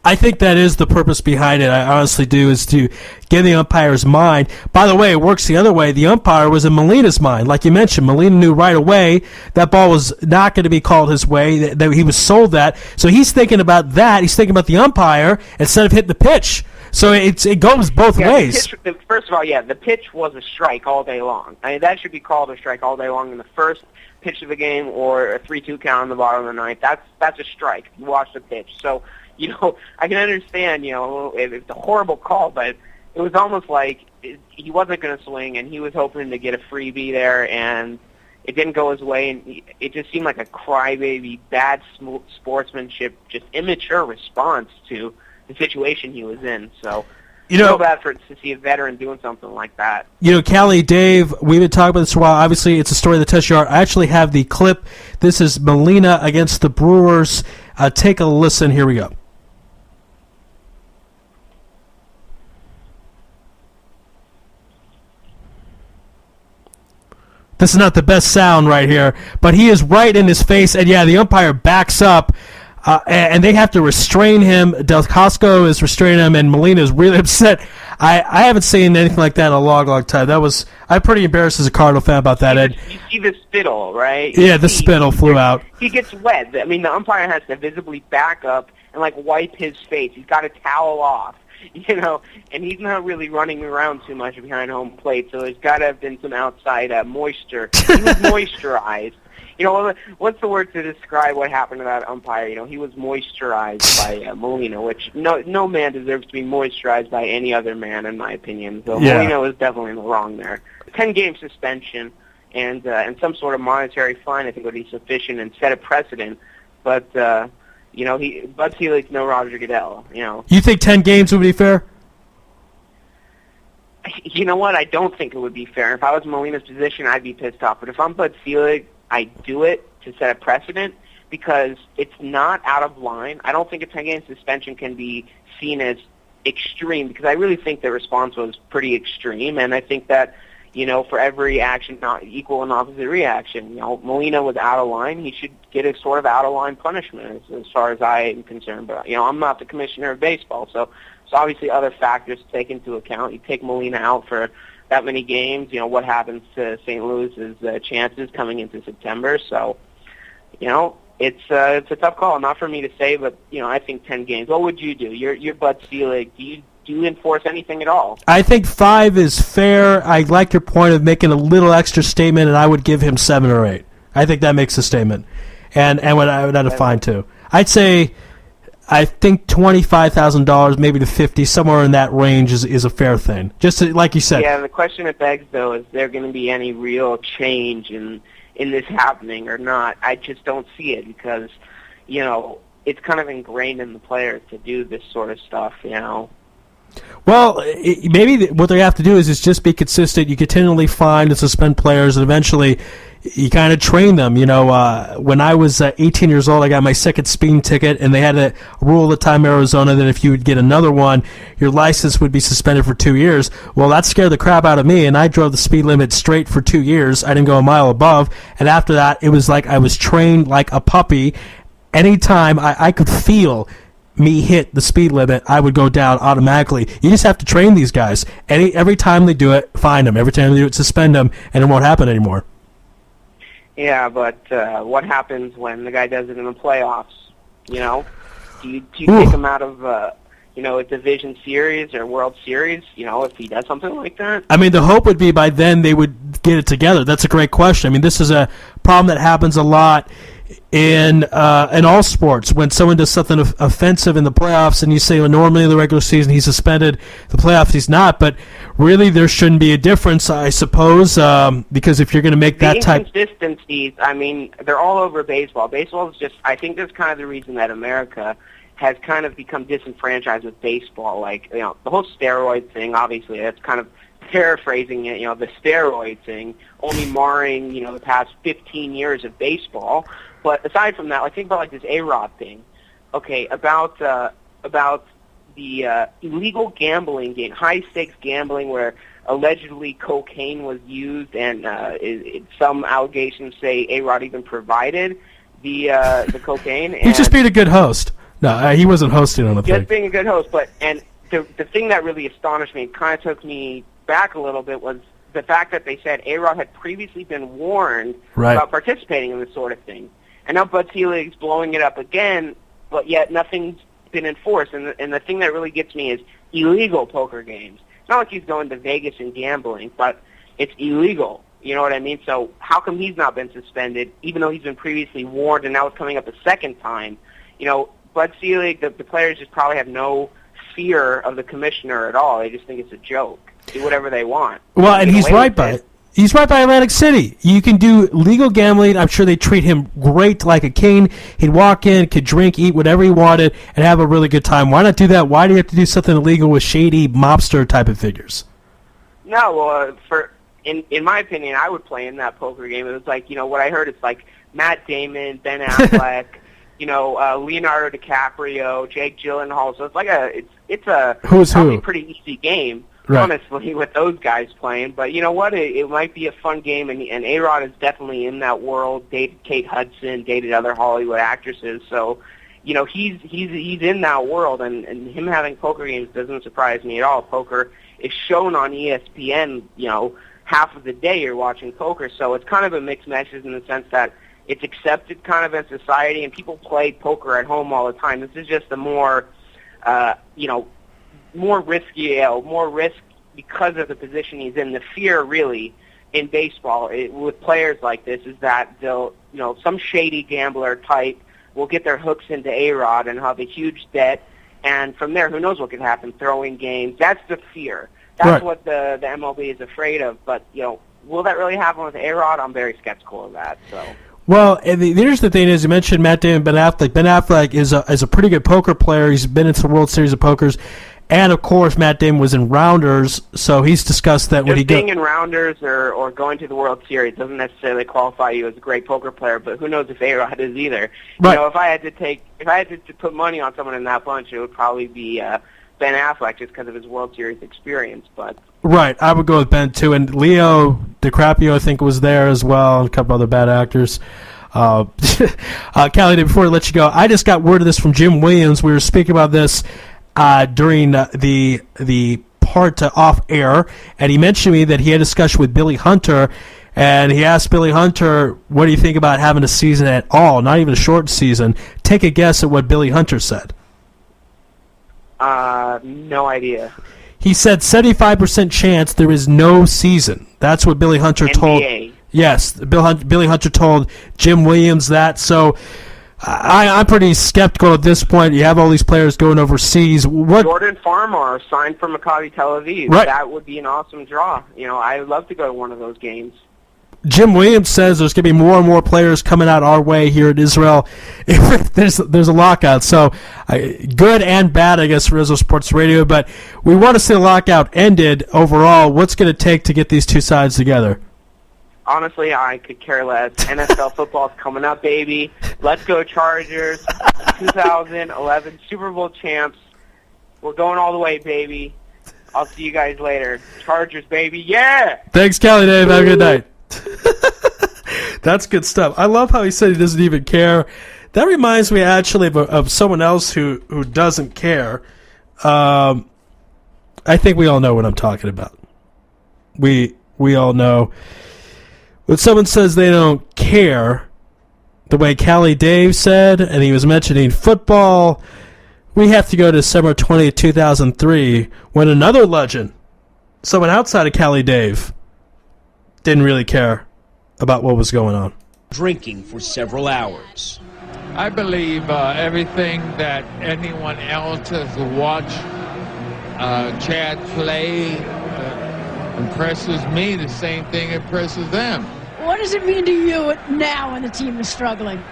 I think that is the purpose behind it. I honestly do, is to get the umpire's mind. By the way, it works the other way. The umpire was in Molina's mind. Like you mentioned, Molina knew right away that ball was not going to be called his way, that he was sold that. So he's thinking about that. He's thinking about the umpire instead of hitting the pitch. So it goes both ways. First of all, the pitch was a strike all day long. I mean, that should be called a strike all day long in the first pitch of the game or a 3-2 count in the bottom of the ninth. That's a strike. You watch the pitch. So, I can understand, it's a horrible call, but it was almost like he wasn't going to swing, and he was hoping to get a freebie there, and it didn't go his way, and it just seemed like a crybaby, bad sportsmanship, just immature response to the situation he was in. So, feel bad to see a veteran doing something like that. Callie, Dave, we've been talking about this for a while. Obviously, it's a story that touches your heart. I actually have the clip. This is Molina against the Brewers. Take a listen. Here we go. This is not the best sound right here, but he is right in his face, and the umpire backs up, and they have to restrain him. Del Casco is restraining him, and Molina is really upset. I haven't seen anything like that in a long, long time. I'm pretty embarrassed as a Cardinal fan about that, Ed. You see the spittle, right? Yeah, the spittle flew out. He gets wet. I mean, the umpire has to visibly back up and, wipe his face. He's got a towel off. And he's not really running around too much behind home plate, so there's got to have been some outside moisture. He was moisturized. What's the word to describe what happened to that umpire? He was moisturized by Molina, which no man deserves to be moisturized by any other man, in my opinion. So Molina was definitely in the wrong there. 10-game suspension and some sort of monetary fine, I think, would be sufficient and set a precedent. But Bud Selig's no Roger Goodell. You think 10 games would be fair? You know what? I don't think it would be fair. If I was in Molina's position, I'd be pissed off. But if I'm Bud Selig, I do it to set a precedent because it's not out of line. I don't think a 10-game suspension can be seen as extreme because I really think the response was pretty extreme, and I think that for every action, not equal and opposite reaction. Molina was out of line. He should get a sort of out-of-line punishment as far as I am concerned. But, I'm not the commissioner of baseball, so obviously other factors to take into account. You take Molina out for that many games, what happens to St. Louis's chances coming into September. So, it's a tough call. Not for me to say, but, I think 10 games. What would you do? You're Bud Selig. Do you enforce anything at all? I think 5 is fair. I like your point of making a little extra statement, and I would give him 7 or 8. I think that makes a statement. And I would add a fine, too. I think $25,000, maybe to $50,000, somewhere in that range is a fair thing. Just like you said. Yeah, the question it begs, though, is there going to be any real change in this happening or not? I just don't see it because, it's kind of ingrained in the players to do this sort of stuff, Well, maybe what they have to do is just be consistent. You continually find and suspend players, and eventually you kind of train them. When I was 18 years old, I got my second speeding ticket, and they had a rule at the time in Arizona that if you would get another one, your license would be suspended for 2 years. Well, that scared the crap out of me, and I drove the speed limit straight for 2 years. I didn't go a mile above, and after that, it was like I was trained like a puppy. Anytime I could feel me hit the speed limit, I would go down automatically. You just have to train these guys. Every time they do it, fine them. Every time they do it, suspend them, and it won't happen anymore. Yeah, but what happens when the guy does it in the playoffs? Do you take him out of a division series or World Series? If he does something like that. I mean, the hope would be by then they would get it together. That's a great question. I mean, this is a problem that happens a lot in all sports. When someone does something offensive in the playoffs, and you say, well, normally in the regular season he's suspended, the playoffs he's not, but really there shouldn't be a difference, I suppose, because if you're going to make that type... The inconsistencies, I mean, they're all over baseball. Baseball is just, I think that's kind of the reason that America has kind of become disenfranchised with baseball. Like, the whole steroid thing, obviously, that's kind of paraphrasing it, the steroid thing, only marring, the past 15 years of baseball. But aside from that, think about this A-Rod thing. Okay, about the illegal gambling game, high-stakes gambling where allegedly cocaine was used, and some allegations say A-Rod even provided the cocaine. He's just being a good host. No, he wasn't hosting on the thing. Just being a good host, the thing that really astonished me, kind of took me back a little bit, was the fact that they said A-Rod had previously been warned about participating in this sort of thing. And now Bud Selig's blowing it up again, but yet nothing's been enforced. And the thing that really gets me is illegal poker games. It's not like he's going to Vegas and gambling, but it's illegal. You know what I mean? So how come he's not been suspended, even though he's been previously warned, and now it's coming up a second time? You know, Bud Selig, the players just probably have no fear of the commissioner at all. They just think it's a joke. Do whatever they want. Well, and he's right by it. He's right by Atlantic City. You can do legal gambling. I'm sure they treat him great, like a king. He'd walk in, could drink, eat whatever he wanted, and have a really good time. Why not do that? Why do you have to do something illegal with shady mobster type of figures? No, well, in my opinion, I would play in that poker game. It was like, you know, what I heard is like Matt Damon, Ben Affleck, you know, Leonardo DiCaprio, Jake Gyllenhaal. So it's like it's a Who's probably who? pretty easy game. Right. Honestly, with those guys playing. But you know what? It might be a fun game, and A-Rod is definitely in that world. Dated Kate Hudson, dated other Hollywood actresses. So, you know, he's in that world, and him having poker games doesn't surprise me at all. Poker is shown on ESPN, you know, half of the day you're watching poker. So it's kind of a mixed message in the sense that it's accepted kind of in society, and people play poker at home all the time. This is just a more, you know, more risky, more risk because of the position he's in. The fear, really, in baseball with players like this is that they'll, you know, some shady gambler type will get their hooks into A-Rod and have a huge bet, and from there, who knows what could happen? Throwing games. That's the fear. That's what the MLB is afraid of. But you know, will that really happen with A-Rod? I'm very skeptical of that. So. Well, and here's the thing: is you mentioned Matt Damon, Ben Affleck. Ben Affleck is a pretty good poker player. He's been into the World Series of Pokers. And, of course, Matt Damon was in Rounders, so he's discussed that when he being in Rounders or going to the World Series doesn't necessarily qualify you as a great poker player, but who knows if A-Rod is either. Right. You know, if I had to put money on someone in that bunch, it would probably be Ben Affleck just because of his World Series experience. But right, I would go with Ben, too. And Leo DiCaprio, I think, was there as well, and a couple other bad actors. Callie, before I let you go, I just got word of this from Jim Williams. We were speaking about this during the part off air, and he mentioned to me that he had a discussion with Billy Hunter, and he asked Billy Hunter, what do you think about having a season at all, not even a short season? Take a guess at what Billy Hunter said. No idea. He said 75% chance there is no season. That's what Billy Hunter told. Yes, Billy Hunter told Jim Williams that. So I'm pretty skeptical at this point. You have all these players going overseas. Jordan Farmar signed for Maccabi Tel Aviv. Right. That would be an awesome draw. You know, I would love to go to one of those games. Jim Williams says there's going to be more and more players coming out our way here in Israel if there's a lockout. So good and bad, I guess, for Israel Sports Radio. But we want to see the lockout ended overall. What's going to take to get these two sides together? Honestly, I could care less. NFL football's coming up, baby. Let's go Chargers. 2011 Super Bowl champs. We're going all the way, baby. I'll see you guys later. Chargers, baby. Yeah! Thanks, Callie Dave. Have a good night. That's good stuff. I love how he said he doesn't even care. That reminds me, actually, of someone else who doesn't care. I think we all know what I'm talking about. We all know. When someone says they don't care, the way Callie Dave said, and he was mentioning football, we have to go to December 20th, 2003, when another legend, someone outside of Callie Dave, didn't really care about what was going on. Drinking for several hours. I believe everything that anyone else has watched Chad play impresses me. The same thing impresses them. What does it mean to you now when the team is struggling?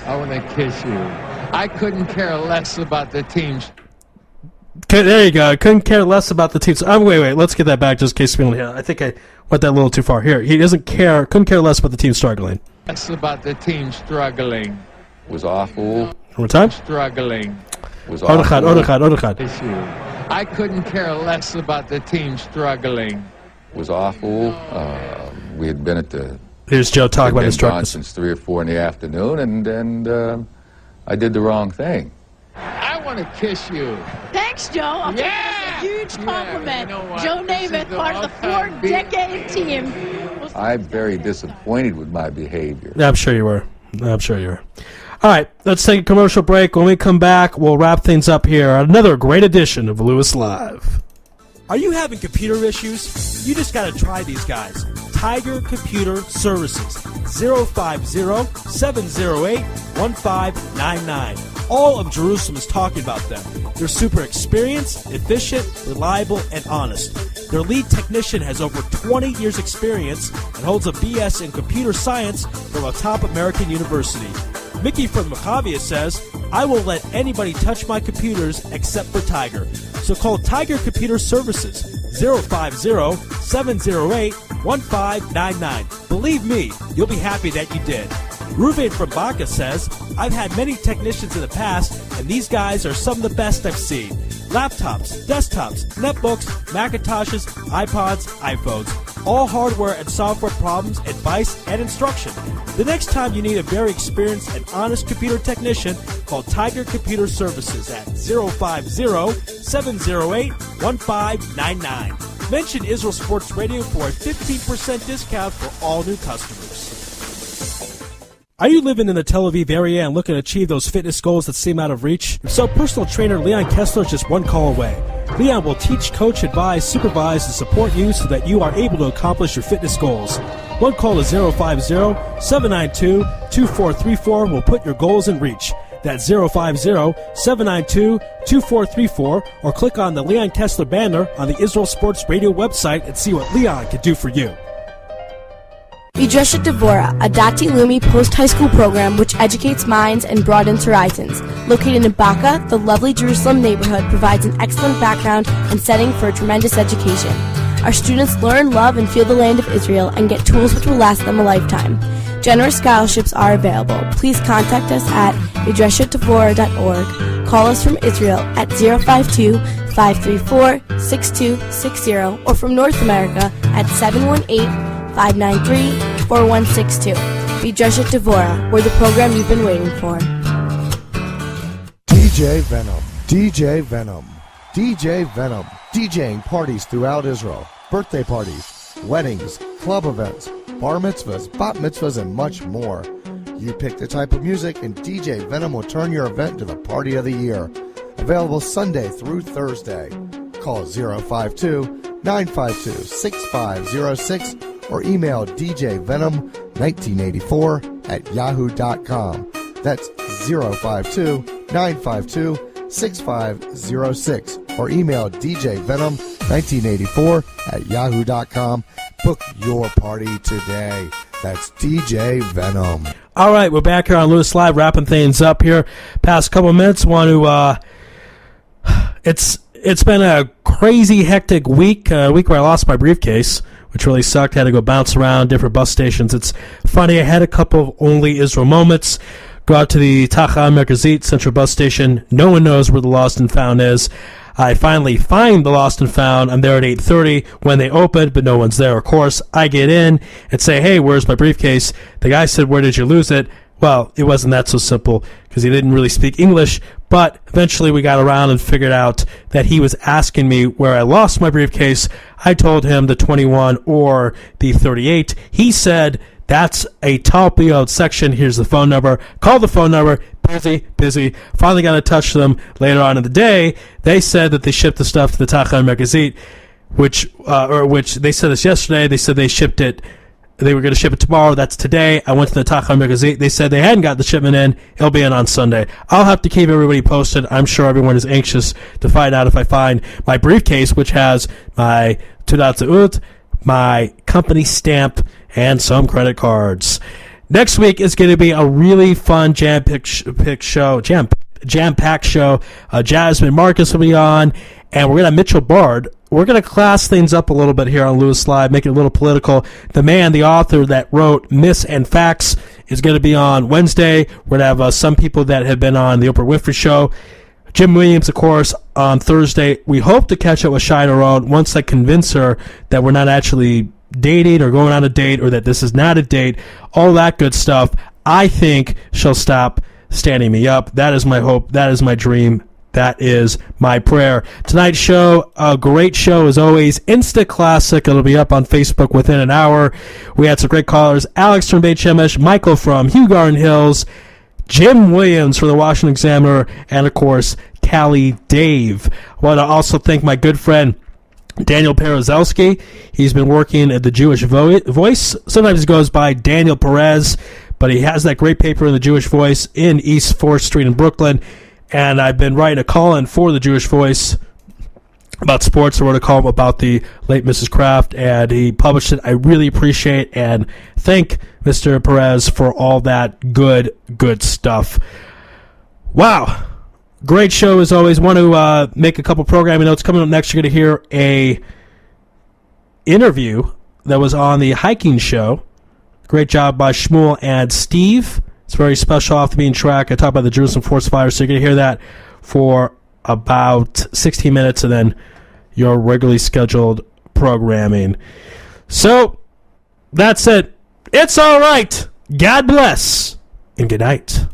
I want to kiss you. I couldn't care less about the teams. Okay, there you go. I couldn't care less about the teams. Wait. Let's get that back just in case we don't hear. I think I went that a little too far. Here, he couldn't care less about the team struggling. Less about the team struggling. Was awful. One more time. Struggling. Was awful. Odechad. Kiss you. I couldn't care less about the team struggling. It was awful. We had been at the Here's Joe talking about his struggles since 3 or 4 in the afternoon, and I did the wrong thing. I want to kiss you. Thanks, Joe. I'll take that as a huge compliment. Joe Namath, part of the 4-decade team. I'm very disappointed with my behavior. I'm sure you were. All right, let's take a commercial break. When we come back, we'll wrap things up here. Another great edition of Louis Live. Are you having computer issues? You just got to try these guys. Tiger Computer Services, 050-708-1599. All of Jerusalem is talking about them. They're super experienced, efficient, reliable, and honest. Their lead technician has over 20 years experience and holds a BS in computer science from a top American university. Mickey from Macavia says, I won't let anybody touch my computers except for Tiger. So call Tiger Computer Services, 050-708-1599. Believe me, you'll be happy that you did. Ruben from Baca says, I've had many technicians in the past, and these guys are some of the best I've seen. Laptops, desktops, netbooks, Macintoshes, iPods, iPhones. All hardware and software problems, advice, and instruction. The next time you need a very experienced and honest computer technician, call Tiger Computer Services at 050-708-1599. Mention Israel Sports Radio for a 15% discount for all new customers. Are you living in the Tel Aviv area and looking to achieve those fitness goals that seem out of reach? If so, personal trainer Leon Kessler is just one call away. Leon will teach, coach, advise, supervise, and support you so that you are able to accomplish your fitness goals. One call to 050-792-2434 will put your goals in reach. That's 050-792-2434, or click on the Leon Kessler banner on the Israel Sports Radio website and see what Leon can do for you. Midreshet Devora, a Dati Leumi post-high school program which educates minds and broadens horizons. Located in Baca, the lovely Jerusalem neighborhood provides an excellent background and setting for a tremendous education. Our students learn, love, and feel the land of Israel and get tools which will last them a lifetime. Generous scholarships are available. Please contact us at midreshetdevora.org. Call us from Israel at 052-534-6260 or from North America at 718-593-4162. Midreshet Devora, we're the program you've been waiting for. DJ Venom, DJ Venom, DJ Venom, DJing parties throughout Israel, birthday parties, weddings, club events, bar mitzvahs, bat mitzvahs, and much more. You pick the type of music and DJ Venom will turn your event into the party of the year. Available Sunday through Thursday. Call 052-952-6506 or email djvenom1984@yahoo.com. That's 052-952-6506 or email djvenom1984@yahoo.com. Book your party today. That's DJ Venom. All right, we're back here on Louis Live, wrapping things up here. Past couple of minutes, want to it's been a crazy, hectic week. A week where I lost my briefcase, which really sucked. Had to go bounce around different bus stations. It's funny. I had a couple of only Israel moments. Go out to the Tachah Merkazit Central Bus Station. No one knows where the lost and found is. I finally find the lost and found. I'm there at 8:30 when they open, but no one's there, of course. I get in and say, hey, where's my briefcase? The guy said, where did you lose it? Well, it wasn't that so simple because he didn't really speak English, but eventually we got around and figured out that he was asking me where I lost my briefcase. I told him the 21 or the 38. He said, that's a Talpiot section. Here's the phone number. Call the phone number. Busy. Finally got in touch with them later on in the day. They said that they shipped the stuff to the Tachah Merkazit, which they said this yesterday. They said they shipped it. They were going to ship it tomorrow. That's today. I went to the Tachah Merkazit. They said they hadn't got the shipment in. It'll be in on Sunday. I'll have to keep everybody posted. I'm sure everyone is anxious to find out if I find my briefcase, which has my Teudat Zehut, my company stamp, and some credit cards. Next week is going to be a really fun jam-packed show. Jasmine Marcus will be on, and we're going to have Mitchell Bard. We're going to class things up a little bit here on Louis Live, make it a little political. The man, the author that wrote Myths and Facts, is going to be on Wednesday. We're going to have some people that have been on the Oprah Winfrey Show. Jim Williams, of course, on Thursday. We hope to catch up with Shai Doron once I convince her that we're not actually dating or going on a date, or that this is not a date, all that good stuff. I think she'll stop standing me up. That is my hope. That is my dream. That is my prayer. Tonight's show, a great show as always. Insta Classic. It'll be up on Facebook within an hour. We had some great callers. Alex from Beit Shemesh, Michael from Hugh Garden Hills, Jim Williams for the Washington Examiner, and of course, Callie Dave. I want to also thank my good friend Daniel Perezelski. He's been working at the Jewish Voice. Sometimes he goes by Daniel Perez, but he has that great paper in the Jewish Voice in East 4th Street in Brooklyn. And I've been writing a call-in for the Jewish Voice about sports. I wrote a column about the late Mrs. Kraft, and he published it. I really appreciate and thank Mr. Perez for all that good stuff. Wow. Great show as always. Want to make a couple programming notes. Coming up next, you're going to hear a interview that was on the hiking show. Great job by Shmuel and Steve. It's very special off the beaten track. I talk about the Jerusalem Forest Fire, so you're going to hear that for about 16 minutes, and then your regularly scheduled programming. So, that's it. It's all right. God bless, and good night.